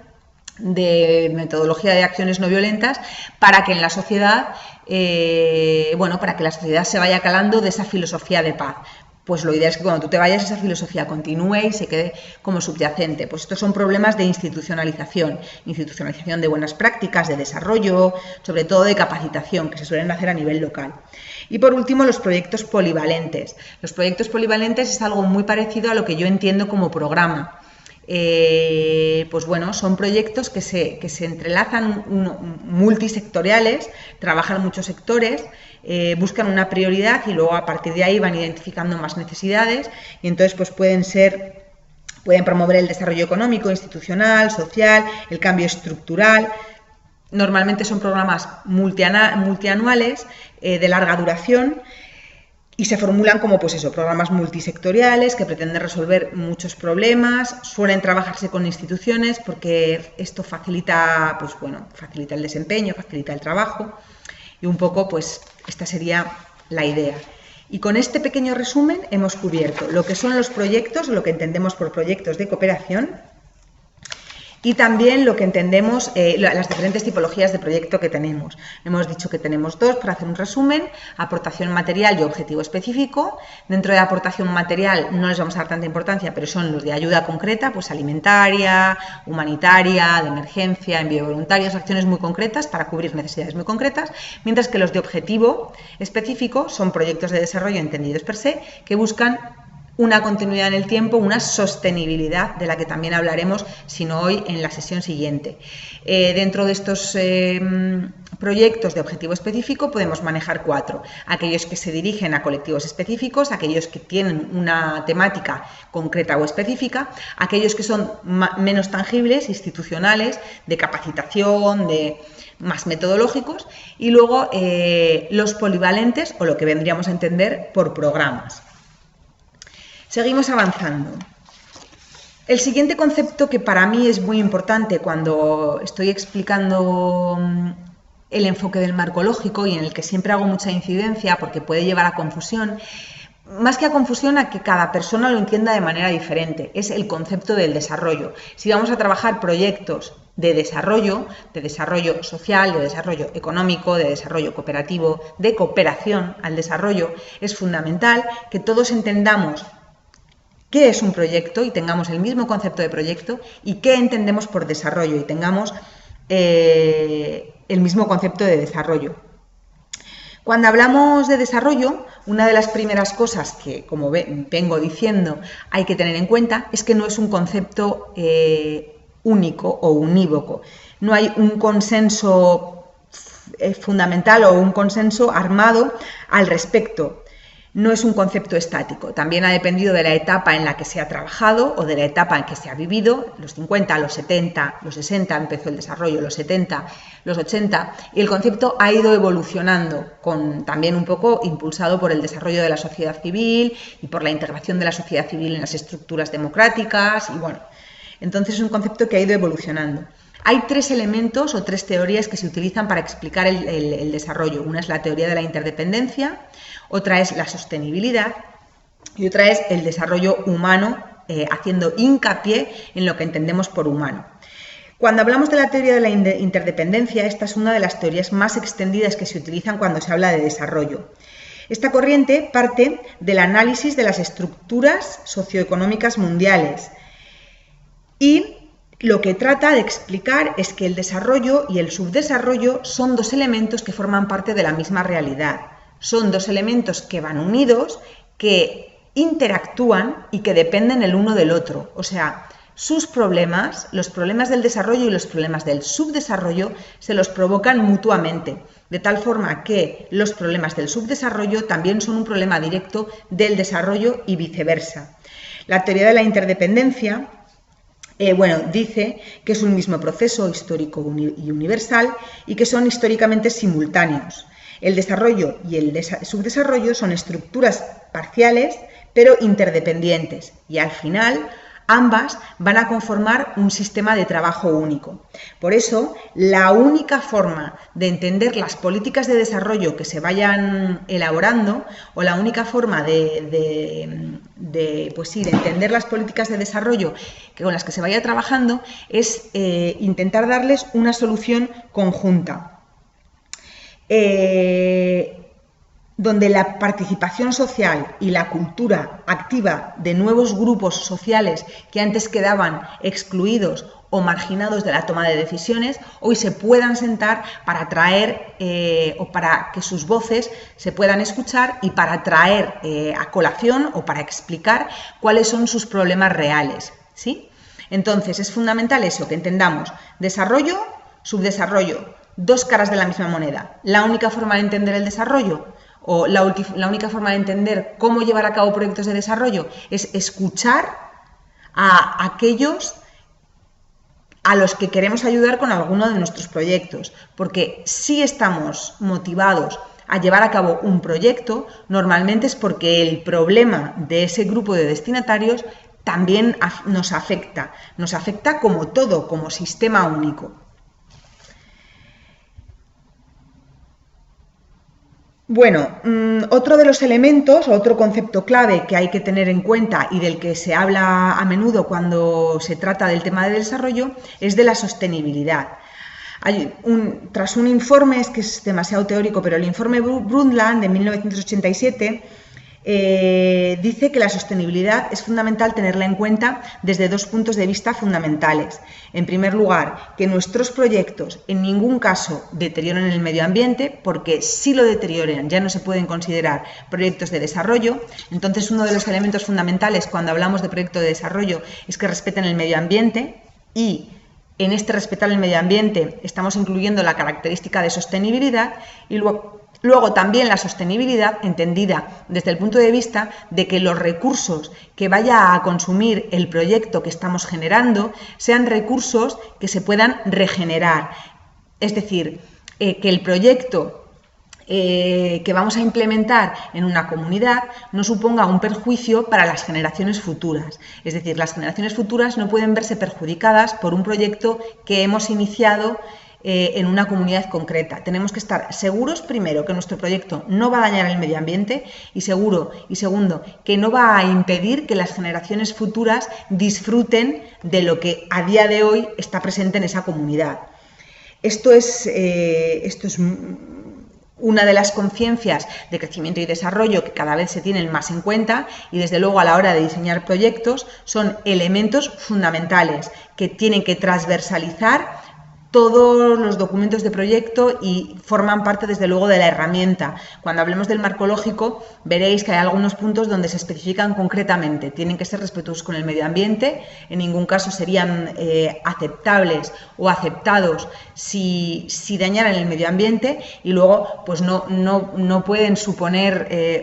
de metodología de acciones no violentas, para que en la sociedad, para que la sociedad se vaya calando de esa filosofía de paz. Pues lo ideal es que cuando tú te vayas esa filosofía continúe y se quede como subyacente. Pues estos son problemas de institucionalización de buenas prácticas, de desarrollo, sobre todo de capacitación, que se suelen hacer a nivel local. Y por último, los proyectos polivalentes. Los proyectos polivalentes es algo muy parecido a lo que yo entiendo como programa. Son proyectos que se entrelazan, multisectoriales, trabajan muchos sectores, buscan una prioridad y luego a partir de ahí van identificando más necesidades y entonces pues pueden promover el desarrollo económico, institucional, social, el cambio estructural. Normalmente son programas multianuales de larga duración. Y se formulan como programas multisectoriales que pretenden resolver muchos problemas, suelen trabajarse con instituciones porque esto facilita el desempeño, facilita el trabajo y un poco esta sería la idea. Y con este pequeño resumen hemos cubierto lo que son los proyectos, lo que entendemos por proyectos de cooperación, y también lo que entendemos, las diferentes tipologías de proyecto que tenemos. Hemos dicho que tenemos dos, para hacer un resumen: aportación material y objetivo específico. Dentro de aportación material no les vamos a dar tanta importancia, pero son los de ayuda concreta, pues alimentaria, humanitaria, de emergencia, envío voluntarios, acciones muy concretas para cubrir necesidades muy concretas, mientras que los de objetivo específico son proyectos de desarrollo entendidos per se, que buscan una continuidad en el tiempo, una sostenibilidad, de la que también hablaremos, si no hoy, en la sesión siguiente. Dentro de estos proyectos de objetivo específico podemos manejar 4. Aquellos que se dirigen a colectivos específicos, aquellos que tienen una temática concreta o específica, aquellos que son menos tangibles, institucionales, de capacitación, de más metodológicos, y luego los polivalentes, o lo que vendríamos a entender por programas. Seguimos avanzando. El siguiente concepto, que para mí es muy importante cuando estoy explicando el enfoque del marco lógico y en el que siempre hago mucha incidencia porque puede llevar a confusión, más que a confusión, a que cada persona lo entienda de manera diferente, es el concepto del desarrollo. Si vamos a trabajar proyectos de desarrollo social, de desarrollo económico, de desarrollo cooperativo, de cooperación al desarrollo, es fundamental que todos entendamos qué es un proyecto y tengamos el mismo concepto de proyecto, y qué entendemos por desarrollo y tengamos el mismo concepto de desarrollo. Cuando hablamos de desarrollo, una de las primeras cosas que, como vengo diciendo, hay que tener en cuenta es que no es un concepto único o unívoco. No hay un consenso fundamental o un consenso armado al respecto. No es un concepto estático, también ha dependido de la etapa en la que se ha trabajado o de la etapa en que se ha vivido. Los 50, los 70, los 60 empezó el desarrollo, los 70, los 80, y el concepto ha ido evolucionando, también un poco impulsado por el desarrollo de la sociedad civil y por la integración de la sociedad civil en las estructuras democráticas, entonces es un concepto que ha ido evolucionando. Hay 3 elementos o 3 teorías que se utilizan para explicar el desarrollo. Una es la teoría de la interdependencia, otra es la sostenibilidad y otra es el desarrollo humano, haciendo hincapié en lo que entendemos por humano. Cuando hablamos de la teoría de la interdependencia, esta es una de las teorías más extendidas que se utilizan cuando se habla de desarrollo. Esta corriente parte del análisis de las estructuras socioeconómicas mundiales y lo que trata de explicar es que el desarrollo y el subdesarrollo son dos elementos que forman parte de la misma realidad. Son dos elementos que van unidos, que interactúan y que dependen el uno del otro. O sea, sus problemas, los problemas del desarrollo y los problemas del subdesarrollo, se los provocan mutuamente, de tal forma que los problemas del subdesarrollo también son un problema directo del desarrollo y viceversa. La teoría de la interdependencia dice que es un mismo proceso histórico y universal y que son históricamente simultáneos. El desarrollo y el subdesarrollo son estructuras parciales pero interdependientes y al final ambas van a conformar un sistema de trabajo único. Por eso, la única forma de entender las políticas de desarrollo que se vayan elaborando o la única forma de entender las políticas de desarrollo con las que se vaya trabajando es intentar darles una solución conjunta. Donde la participación social y la cultura activa de nuevos grupos sociales que antes quedaban excluidos o marginados de la toma de decisiones, hoy se puedan sentar para traer o para que sus voces se puedan escuchar y para traer a colación o para explicar cuáles son sus problemas reales, ¿sí? Entonces, es fundamental eso, que entendamos desarrollo, subdesarrollo, dos caras de la misma moneda. La única forma de entender el desarrollo o la única forma de entender cómo llevar a cabo proyectos de desarrollo es escuchar a aquellos a los que queremos ayudar con alguno de nuestros proyectos, porque si estamos motivados a llevar a cabo un proyecto, normalmente es porque el problema de ese grupo de destinatarios también nos afecta como todo, como sistema único. Bueno, otro de los elementos, otro concepto clave que hay que tener en cuenta y del que se habla a menudo cuando se trata del tema de desarrollo es de la sostenibilidad. Tras un informe, es que es demasiado teórico, pero el informe Brundtland de 1987 dice que la sostenibilidad es fundamental tenerla en cuenta desde dos puntos de vista fundamentales. En primer lugar, que nuestros proyectos en ningún caso deterioren el medio ambiente, porque si lo deterioran ya no se pueden considerar proyectos de desarrollo. Entonces, uno de los elementos fundamentales cuando hablamos de proyecto de desarrollo es que respeten el medio ambiente y en este respetar el medio ambiente estamos incluyendo la característica de sostenibilidad y luego también la sostenibilidad entendida desde el punto de vista de que los recursos que vaya a consumir el proyecto que estamos generando sean recursos que se puedan regenerar. Es decir, que el proyecto que vamos a implementar en una comunidad no suponga un perjuicio para las generaciones futuras. Es decir, las generaciones futuras no pueden verse perjudicadas por un proyecto que hemos iniciado en una comunidad concreta. Tenemos que estar seguros, primero, que nuestro proyecto no va a dañar el medio ambiente y segundo, que no va a impedir que las generaciones futuras disfruten de lo que a día de hoy está presente en esa comunidad. Esto es una de las conciencias de crecimiento y desarrollo que cada vez se tienen más en cuenta y desde luego a la hora de diseñar proyectos son elementos fundamentales que tienen que transversalizar todos los documentos de proyecto y forman parte desde luego de la herramienta. Cuando hablemos del marco lógico veréis que hay algunos puntos donde se especifican concretamente. Tienen que ser respetuosos con el medio ambiente, en ningún caso serían aceptables o aceptados si dañaran el medio ambiente y luego pues no pueden suponer,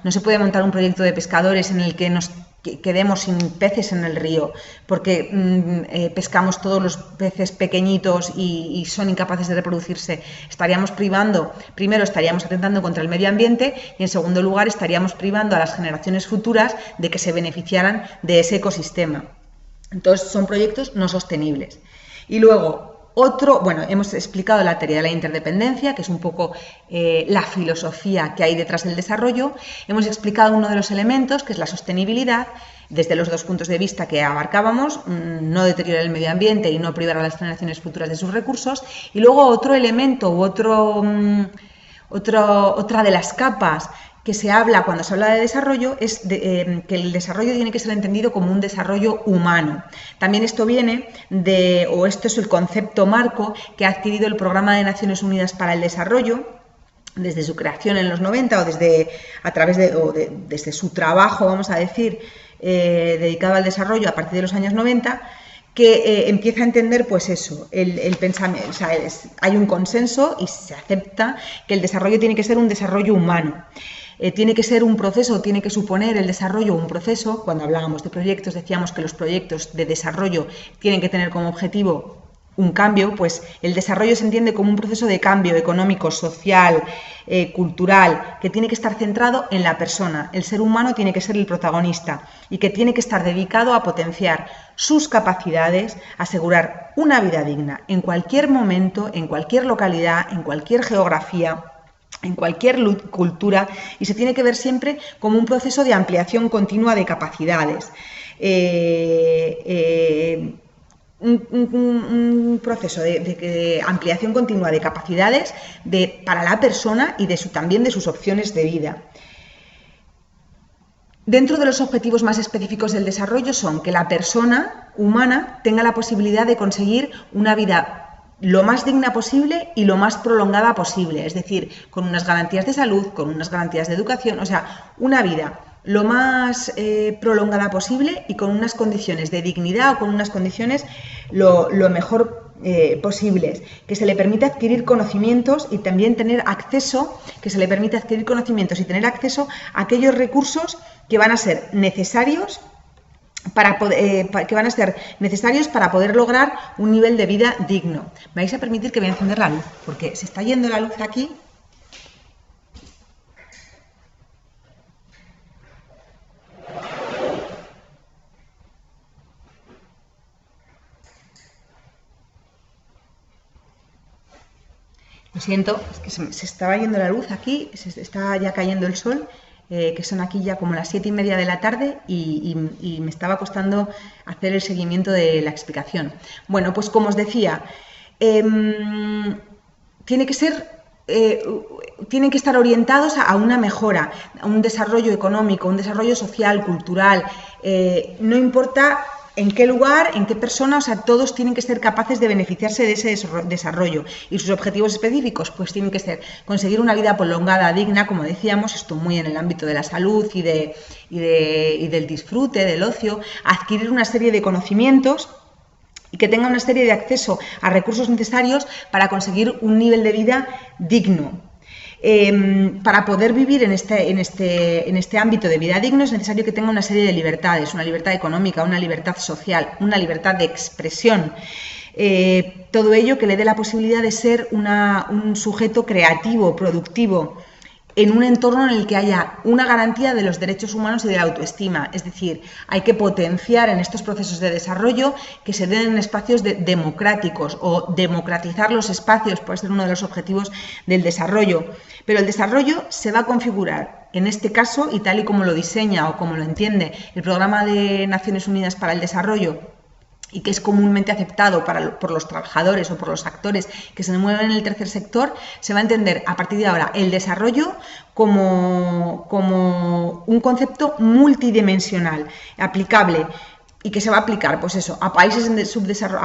no se puede montar un proyecto de pescadores en el que nos quedemos sin peces en el río porque pescamos todos los peces pequeñitos y son incapaces de reproducirse. Primero estaríamos atentando contra el medio ambiente y en segundo lugar estaríamos privando a las generaciones futuras de que se beneficiaran de ese ecosistema. Entonces son proyectos no sostenibles. Y luego hemos explicado la teoría de la interdependencia, que es un poco la filosofía que hay detrás del desarrollo. Hemos explicado uno de los elementos, que es la sostenibilidad, desde los dos puntos de vista que abarcábamos, no deteriorar el medio ambiente y no privar a las generaciones futuras de sus recursos. Y luego otro elemento otra de las capas que se habla cuando se habla de desarrollo es que el desarrollo tiene que ser entendido como un desarrollo humano. También esto viene o esto es el concepto marco que ha adquirido el Programa de Naciones Unidas para el Desarrollo desde su creación en los 90 o desde su trabajo, vamos a decir, dedicado al desarrollo a partir de los años 90, que empieza a entender, pues eso, el pensamiento, o sea, hay un consenso y se acepta que el desarrollo tiene que ser un desarrollo humano. Tiene que ser un proceso, tiene que suponer el desarrollo un proceso. Cuando hablábamos de proyectos decíamos que los proyectos de desarrollo tienen que tener como objetivo un cambio, pues el desarrollo se entiende como un proceso de cambio económico, social, cultural, que tiene que estar centrado en la persona. El ser humano tiene que ser el protagonista y que tiene que estar dedicado a potenciar sus capacidades, asegurar una vida digna en cualquier momento, en cualquier localidad, en cualquier geografía, en cualquier cultura, y se tiene que ver siempre como un proceso de ampliación continua de capacidades. Un proceso de ampliación continua de capacidades para la persona y también de sus opciones de vida. Dentro de los objetivos más específicos del desarrollo son que la persona humana tenga la posibilidad de conseguir una vida lo más digna posible y lo más prolongada posible, es decir, con unas garantías de salud, con unas garantías de educación, o sea, una vida lo más prolongada posible y con unas condiciones de dignidad o con unas condiciones lo mejor posibles, que se le permita adquirir conocimientos y también tener acceso, a aquellos recursos que van a ser necesarios para poder lograr un nivel de vida digno. Me vais a permitir que voy a encender la luz, porque se está yendo la luz aquí. Lo siento, es que se estaba yendo la luz aquí, se está ya cayendo el sol. Que son aquí ya como las 7:30 de la tarde y me estaba costando hacer el seguimiento de la explicación. Bueno, pues como os decía, tienen que estar orientados a una mejora, a un desarrollo económico, un desarrollo social, cultural, no importa en qué lugar, en qué persona, o sea, todos tienen que ser capaces de beneficiarse de ese desarrollo. Y sus objetivos específicos, pues tienen que ser conseguir una vida prolongada, digna, como decíamos, esto muy en el ámbito de la salud y del disfrute, del ocio, adquirir una serie de conocimientos y que tenga una serie de acceso a recursos necesarios para conseguir un nivel de vida digno. Para poder vivir en este ámbito de vida digno es necesario que tenga una serie de libertades, una libertad económica, una libertad social, una libertad de expresión. Todo ello que le dé la posibilidad de ser un sujeto creativo, productivo, en un entorno en el que haya una garantía de los derechos humanos y de la autoestima. Es decir, hay que potenciar en estos procesos de desarrollo que se den en espacios democráticos o democratizar los espacios, puede ser uno de los objetivos del desarrollo. Pero el desarrollo se va a configurar, en este caso, y tal y como lo diseña o como lo entiende el Programa de Naciones Unidas para el Desarrollo, y que es comúnmente aceptado por los trabajadores o por los actores que se mueven en el tercer sector, se va a entender a partir de ahora el desarrollo como un concepto multidimensional, aplicable, y que se va a aplicar, pues eso, a países en desarrollo,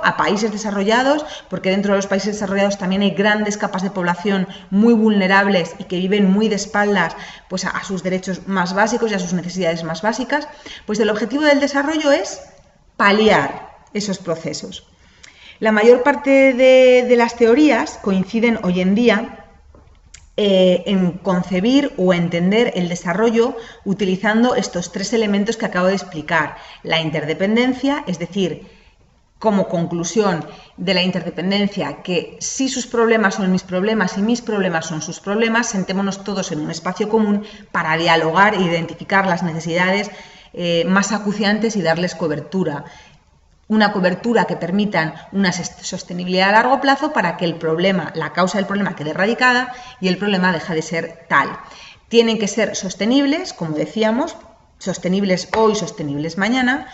a países desarrollados, porque dentro de los países desarrollados también hay grandes capas de población muy vulnerables y que viven muy de espaldas, pues a sus derechos más básicos y a sus necesidades más básicas. Pues el objetivo del desarrollo es paliar esos procesos. La mayor parte de las teorías coinciden hoy en día en concebir o entender el desarrollo utilizando estos tres elementos que acabo de explicar. La interdependencia, es decir, como conclusión de la interdependencia, que si sus problemas son mis problemas y mis problemas son sus problemas, sentémonos todos en un espacio común para dialogar e identificar las necesidades más acuciantes y darles cobertura. Una cobertura que permitan una sostenibilidad a largo plazo para que el problema, la causa del problema quede erradicada y el problema deja de ser tal. Tienen que ser sostenibles, como decíamos, sostenibles hoy, sostenibles mañana,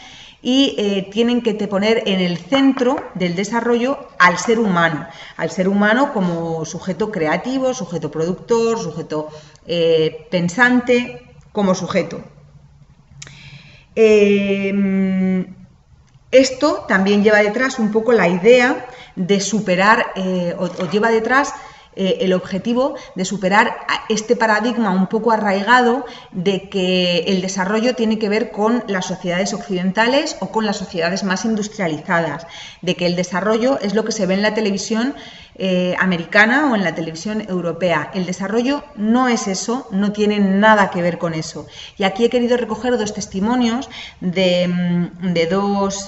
y tienen que poner en el centro del desarrollo al ser humano como sujeto creativo, sujeto productor, sujeto pensante, como sujeto. Esto también lleva detrás un poco la idea de superar, o lleva detrás el objetivo de superar este paradigma un poco arraigado de que el desarrollo tiene que ver con las sociedades occidentales o con las sociedades más industrializadas, de que el desarrollo es lo que se ve en la televisión americana o en la televisión europea. El desarrollo no es eso, no tiene nada que ver con eso. Y aquí he querido recoger dos testimonios de dos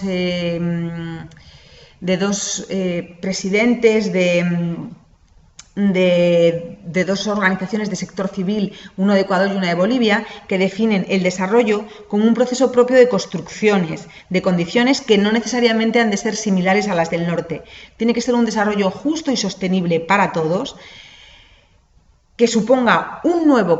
presidentes de dos organizaciones de sector civil, uno de Ecuador y una de Bolivia, que definen el desarrollo como un proceso propio de construcciones, de condiciones que no necesariamente han de ser similares a las del norte. Tiene que ser un desarrollo justo y sostenible para todos, que suponga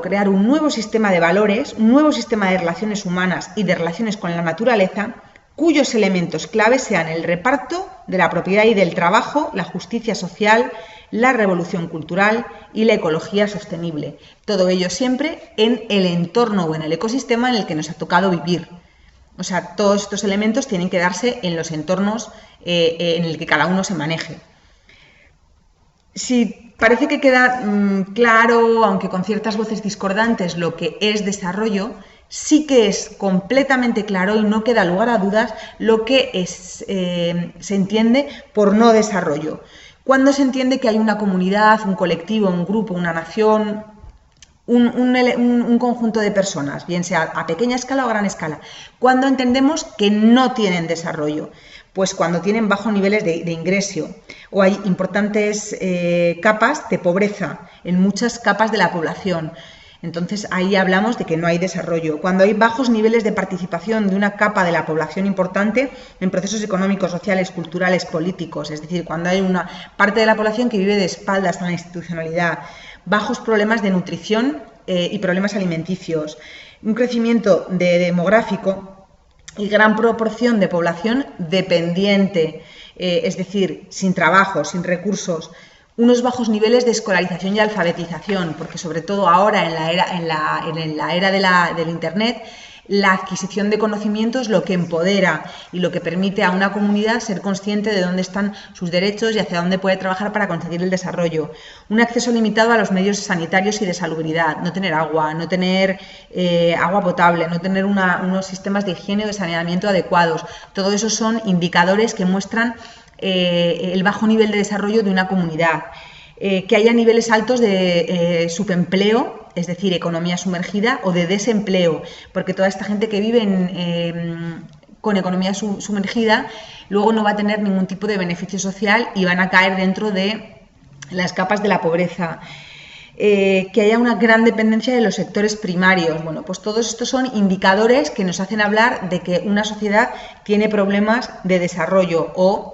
crear un nuevo sistema de valores, un nuevo sistema de relaciones humanas y de relaciones con la naturaleza, cuyos elementos claves sean el reparto de la propiedad y del trabajo, la justicia social, la revolución cultural y la ecología sostenible. Todo ello siempre en el entorno o en el ecosistema en el que nos ha tocado vivir. O sea, todos estos elementos tienen que darse en los entornos en el que cada uno se maneje. Si parece que queda claro, aunque con ciertas voces discordantes, lo que es desarrollo, sí que es completamente claro y no queda lugar a dudas lo que se entiende por no desarrollo. Cuando se entiende que hay una comunidad, un colectivo, un grupo, una nación, un conjunto de personas, bien sea a pequeña escala o a gran escala. Cuando entendemos que no tienen desarrollo, pues cuando tienen bajos niveles de ingreso o hay importantes capas de pobreza en muchas capas de la población. Entonces ahí hablamos de que no hay desarrollo. Cuando hay bajos niveles de participación de una capa de la población importante en procesos económicos, sociales, culturales, políticos, es decir, cuando hay una parte de la población que vive de espaldas a la institucionalidad, bajos problemas de nutrición y problemas alimenticios, un crecimiento demográfico y gran proporción de población dependiente, es decir, sin trabajo, sin recursos, unos bajos niveles de escolarización y alfabetización, porque sobre todo ahora en la era del Internet, la adquisición de conocimiento es lo que empodera y lo que permite a una comunidad ser consciente de dónde están sus derechos y hacia dónde puede trabajar para conseguir el desarrollo. Un acceso limitado a los medios sanitarios y de salubridad, no tener agua, no tener agua potable, no tener unos sistemas de higiene o de saneamiento adecuados. Todo eso son indicadores que muestran el bajo nivel de desarrollo de una comunidad, que haya niveles altos de subempleo, es decir, economía sumergida, o de desempleo, porque toda esta gente que vive con economía sumergida luego no va a tener ningún tipo de beneficio social y van a caer dentro de las capas de la pobreza. Que haya una gran dependencia de los sectores primarios. Bueno, pues todos estos son indicadores que nos hacen hablar de que una sociedad tiene problemas de desarrollo o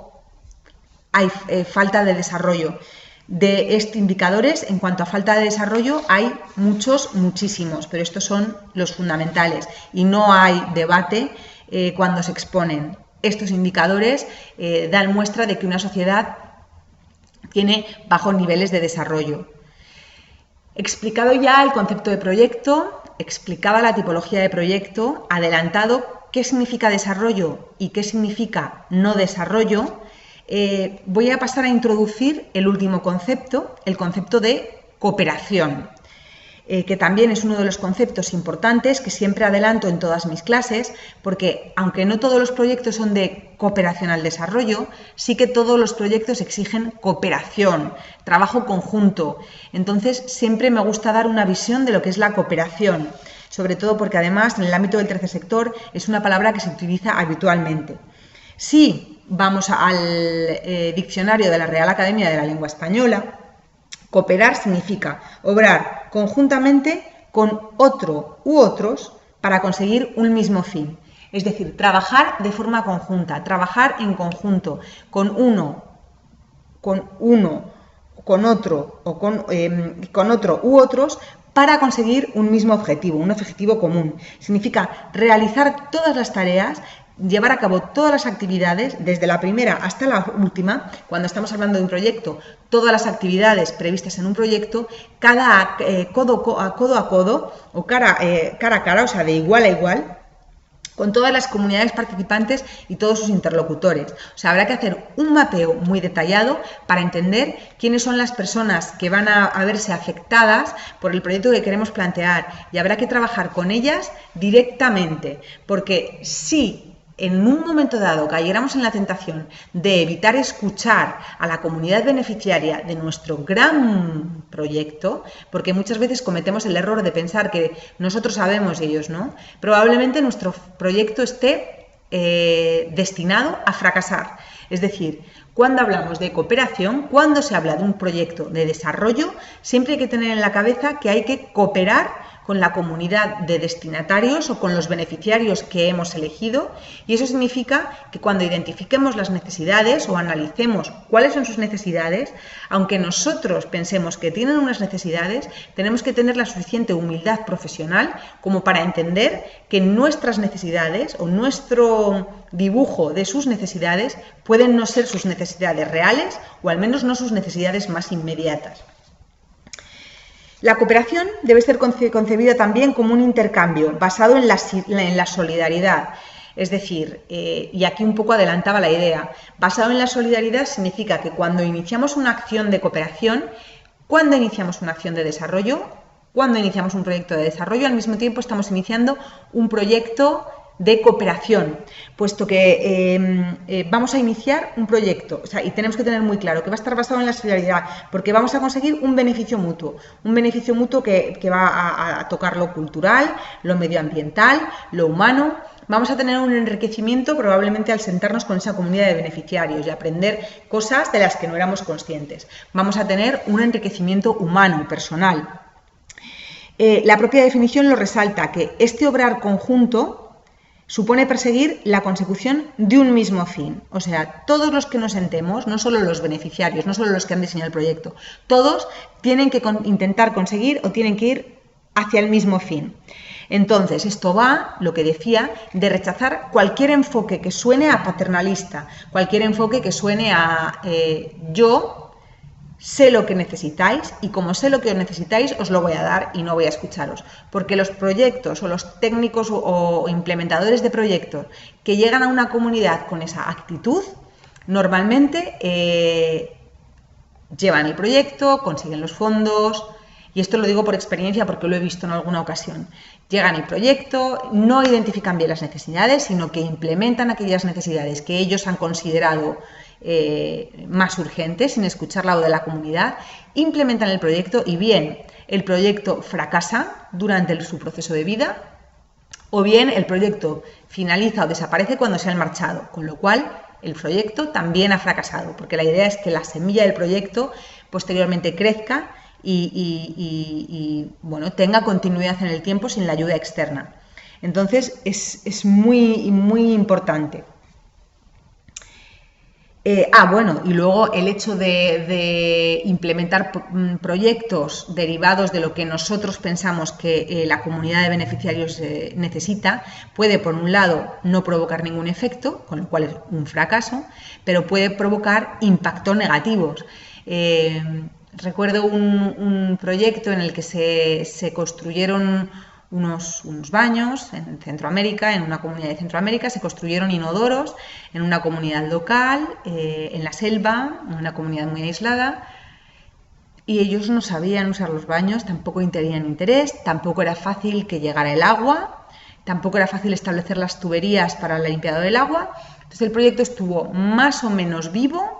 hay falta de desarrollo. De estos indicadores, en cuanto a falta de desarrollo, hay muchísimos, pero estos son los fundamentales y no hay debate cuando se exponen. Estos indicadores dan muestra de que una sociedad tiene bajos niveles de desarrollo. Explicado ya el concepto de proyecto, explicada la tipología de proyecto, adelantado qué significa desarrollo y qué significa no desarrollo, voy a pasar a introducir el último concepto, el concepto de cooperación, que también es uno de los conceptos importantes que siempre adelanto en todas mis clases, porque aunque no todos los proyectos son de cooperación al desarrollo, sí que todos los proyectos exigen cooperación, trabajo conjunto. Entonces siempre me gusta dar una visión de lo que es la cooperación, sobre todo porque además en el ámbito del tercer sector es una palabra que se utiliza habitualmente. Si vamos al diccionario de la Real Academia de la Lengua Española, cooperar significa obrar conjuntamente con otro u otros para conseguir un mismo fin. Es decir, trabajar de forma conjunta, trabajar en conjunto, con otro u otros para conseguir un mismo objetivo, un objetivo común. Significa realizar todas las tareas llevar a cabo todas las actividades, desde la primera hasta la última. Cuando estamos hablando de un proyecto, todas las actividades previstas en un proyecto, cada codo a codo o cara a cara, o sea, de igual a igual, con todas las comunidades participantes y todos sus interlocutores. O sea, habrá que hacer un mapeo muy detallado para entender quiénes son las personas que van a verse afectadas por el proyecto que queremos plantear, y habrá que trabajar con ellas directamente, porque si en un momento dado cayéramos en la tentación de evitar escuchar a la comunidad beneficiaria de nuestro gran proyecto, porque muchas veces cometemos el error de pensar que nosotros sabemos y ellos no, probablemente nuestro proyecto esté destinado a fracasar. Es decir, cuando hablamos de cooperación, cuando se habla de un proyecto de desarrollo, siempre hay que tener en la cabeza que hay que cooperar con la comunidad de destinatarios o con los beneficiarios que hemos elegido, y eso significa que cuando identifiquemos las necesidades o analicemos cuáles son sus necesidades, aunque nosotros pensemos que tienen unas necesidades, tenemos que tener la suficiente humildad profesional como para entender que nuestras necesidades o nuestro dibujo de sus necesidades pueden no ser sus necesidades reales, o al menos no sus necesidades más inmediatas. La cooperación debe ser concebida también como un intercambio basado en la solidaridad. Es decir, y aquí un poco adelantaba la idea, basado en la solidaridad significa que cuando iniciamos una acción de cooperación, cuando iniciamos una acción de desarrollo, cuando iniciamos un proyecto de desarrollo, al mismo tiempo estamos iniciando un proyecto de cooperación, puesto que vamos a iniciar un proyecto, o sea, y tenemos que tener muy claro que va a estar basado en la solidaridad, porque vamos a conseguir un beneficio mutuo que va a tocar lo cultural, lo medioambiental, lo humano. Vamos a tener un enriquecimiento probablemente al sentarnos con esa comunidad de beneficiarios y aprender cosas de las que no éramos conscientes. Vamos a tener un enriquecimiento humano, personal. La propia definición lo resalta, que este obrar conjunto supone perseguir la consecución de un mismo fin. O sea, todos los que nos sentemos, no solo los beneficiarios, no solo los que han diseñado el proyecto, todos tienen que intentar conseguir o tienen que ir hacia el mismo fin. Entonces, esto va, lo que decía, de rechazar cualquier enfoque que suene a paternalista, cualquier enfoque que suene a yo sé lo que necesitáis y como sé lo que necesitáis os lo voy a dar y no voy a escucharos. Porque los proyectos o los técnicos o implementadores de proyectos que llegan a una comunidad con esa actitud, normalmente llevan el proyecto, consiguen los fondos, y esto lo digo por experiencia porque lo he visto en alguna ocasión. Llegan el proyecto, no identifican bien las necesidades, sino que implementan aquellas necesidades que ellos han considerado más urgentes, sin escuchar la voz de la comunidad, implementan el proyecto y bien el proyecto fracasa durante su proceso de vida, o bien el proyecto finaliza o desaparece cuando se han marchado, con lo cual el proyecto también ha fracasado, porque la idea es que la semilla del proyecto posteriormente crezca y bueno, tenga continuidad en el tiempo sin la ayuda externa. Entonces es muy importante. Bueno, y luego el hecho de implementar proyectos derivados de lo que nosotros pensamos que la comunidad de beneficiarios necesita, puede, por un lado, no provocar ningún efecto, con lo cual es un fracaso, pero puede provocar impactos negativos. Recuerdo un proyecto en el que se construyeron unos baños en Centroamérica, en una comunidad de Centroamérica, se construyeron inodoros en una comunidad local, en la selva, en una comunidad muy aislada, y ellos no sabían usar los baños, tampoco tenían interés, tampoco era fácil que llegara el agua, tampoco era fácil establecer las tuberías para el limpiado del agua. Entonces el proyecto estuvo más o menos vivo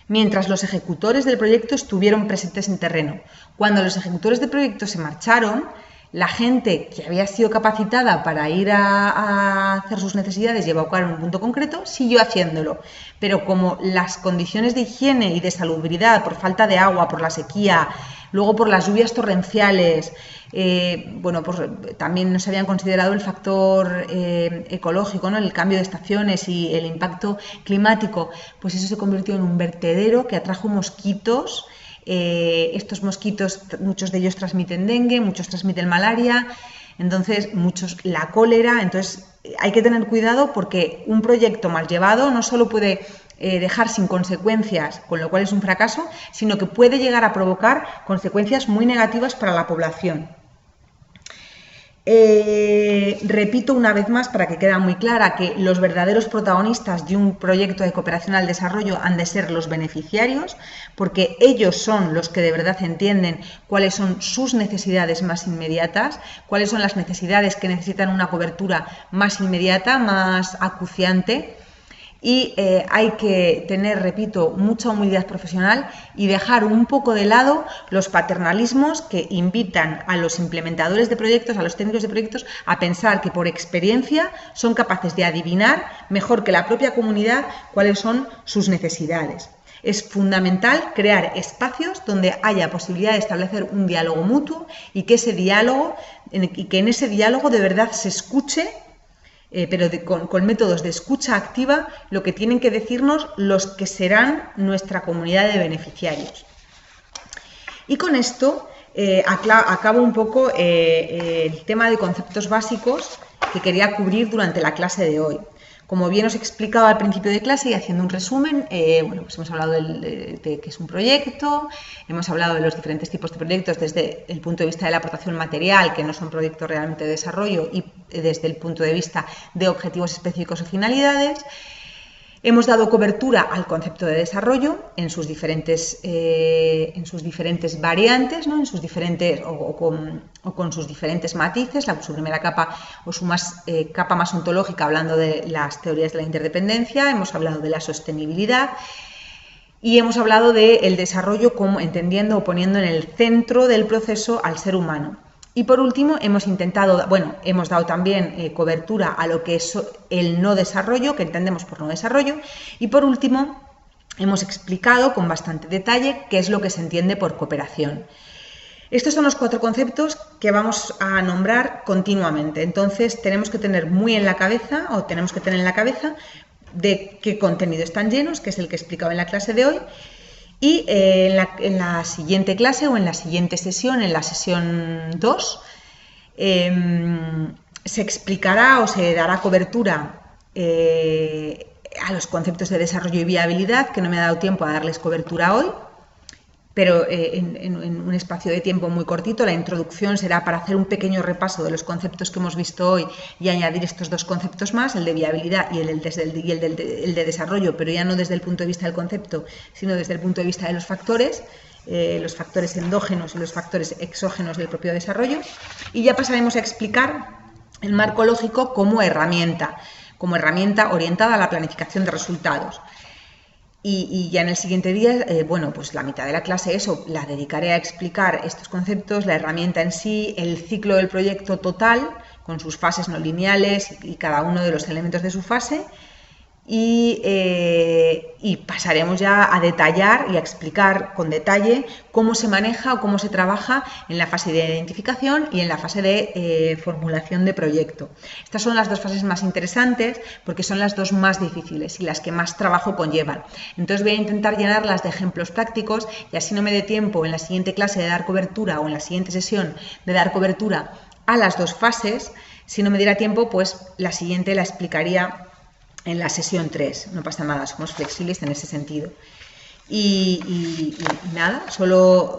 mientras los ejecutores del proyecto estuvieron presentes en terreno. Cuando los ejecutores del proyecto se marcharon, la gente que había sido capacitada para ir a hacer sus necesidades y evacuar en un punto concreto, siguió haciéndolo. Pero como las condiciones de higiene y de salubridad, por falta de agua, por la sequía, luego por las lluvias torrenciales, bueno, pues también no se habían considerado el factor ecológico, ¿no? El cambio de estaciones y el impacto climático, pues eso se convirtió en un vertedero que atrajo mosquitos. Estos mosquitos, muchos de ellos transmiten dengue, muchos transmiten malaria. Entonces, muchos la cólera, entonces hay que tener cuidado porque un proyecto mal llevado no solo puede dejar sin consecuencias, con lo cual es un fracaso, sino que puede llegar a provocar consecuencias muy negativas para la población. Repito una vez más para que quede muy clara que los verdaderos protagonistas de un proyecto de cooperación al desarrollo han de ser los beneficiarios, porque ellos son los que de verdad entienden cuáles son sus necesidades más inmediatas, cuáles son las necesidades que necesitan una cobertura más inmediata, más acuciante. Y hay que tener, repito, mucha humildad profesional y dejar un poco de lado los paternalismos que invitan a los implementadores de proyectos, a los técnicos de proyectos, a pensar que por experiencia son capaces de adivinar mejor que la propia comunidad cuáles son sus necesidades. Es fundamental crear espacios donde haya posibilidad de establecer un diálogo mutuo y que en ese diálogo de verdad se escuche, pero con métodos de escucha activa, lo que tienen que decirnos los que serán nuestra comunidad de beneficiarios. Y con esto acabo un poco el tema de conceptos básicos que quería cubrir durante la clase de hoy. Como bien os he explicado al principio de clase y haciendo un resumen, bueno, pues hemos hablado de qué es un proyecto, hemos hablado de los diferentes tipos de proyectos desde el punto de vista de la aportación material, que no son proyectos realmente de desarrollo, y desde el punto de vista de objetivos específicos o finalidades. Hemos dado cobertura al concepto de desarrollo en sus diferentes variantes, ¿no? Con sus diferentes matices, su primera capa o su capa más ontológica, hablando de las teorías de la interdependencia. Hemos hablado de la sostenibilidad y hemos hablado del desarrollo como entendiendo o poniendo en el centro del proceso al ser humano. Y por último, hemos dado también cobertura a lo que es el no desarrollo, que entendemos por no desarrollo. Y por último, hemos explicado con bastante detalle qué es lo que se entiende por cooperación. Estos son los 4 conceptos que vamos a nombrar continuamente. Entonces, tenemos que tener en la cabeza de qué contenido están llenos, que es el que he explicado en la clase de hoy. Y en la siguiente clase o en la siguiente sesión, en la sesión 2, se explicará o se dará cobertura a los conceptos de desarrollo y viabilidad, que no me ha dado tiempo a darles cobertura hoy, pero en un espacio de tiempo muy cortito. La introducción será para hacer un pequeño repaso de los conceptos que hemos visto hoy y añadir estos 2 conceptos más, el de viabilidad y el de desarrollo, pero ya no desde el punto de vista del concepto, sino desde el punto de vista de los factores endógenos y los factores exógenos del propio desarrollo. Y ya pasaremos a explicar el marco lógico como herramienta orientada a la planificación de resultados. Y ya en el siguiente día, pues la mitad de la clase la dedicaré a explicar estos conceptos, la herramienta en sí, el ciclo del proyecto total, con sus fases no lineales y cada uno de los elementos de su fase. Y pasaremos ya a detallar y a explicar con detalle cómo se maneja o cómo se trabaja en la fase de identificación y en la fase de formulación de proyecto. Estas son las 2 fases más interesantes porque son las 2 más difíciles y las que más trabajo conllevan. Entonces voy a intentar llenarlas de ejemplos prácticos y así no me dé tiempo en la siguiente clase de dar cobertura o en la siguiente sesión de dar cobertura a las 2 fases. Si no me diera tiempo, pues la siguiente la explicaría en la sesión 3, no pasa nada, somos flexibles en ese sentido. Y nada, solo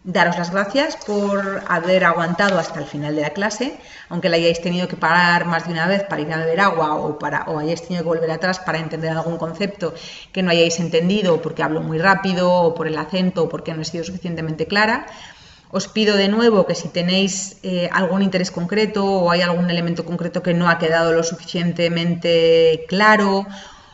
daros las gracias por haber aguantado hasta el final de la clase, aunque la hayáis tenido que parar más de una vez para ir a beber agua o hayáis tenido que volver atrás para entender algún concepto que no hayáis entendido porque hablo muy rápido o por el acento o porque no he sido suficientemente clara. Os pido de nuevo que si tenéis algún interés concreto o hay algún elemento concreto que no ha quedado lo suficientemente claro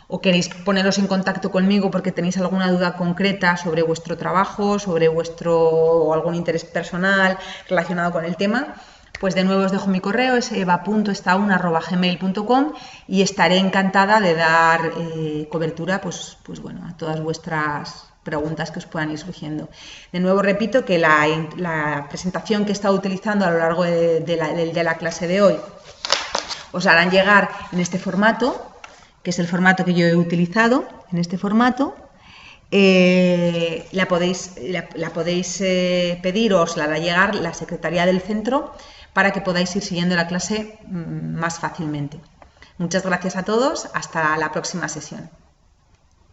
o queréis poneros en contacto conmigo porque tenéis alguna duda concreta sobre vuestro trabajo, sobre o algún interés personal relacionado con el tema, pues de nuevo os dejo mi correo, es eva.estaun@gmail.com y estaré encantada de dar cobertura pues bueno, a todas vuestras preguntas que os puedan ir surgiendo. De nuevo repito que la presentación que he estado utilizando a lo largo de la clase de hoy os harán llegar en este formato, que es el formato que yo he utilizado, en este formato. La podéis pedir o os la hará llegar la Secretaría del Centro para que podáis ir siguiendo la clase más fácilmente. Muchas gracias a todos, hasta la próxima sesión.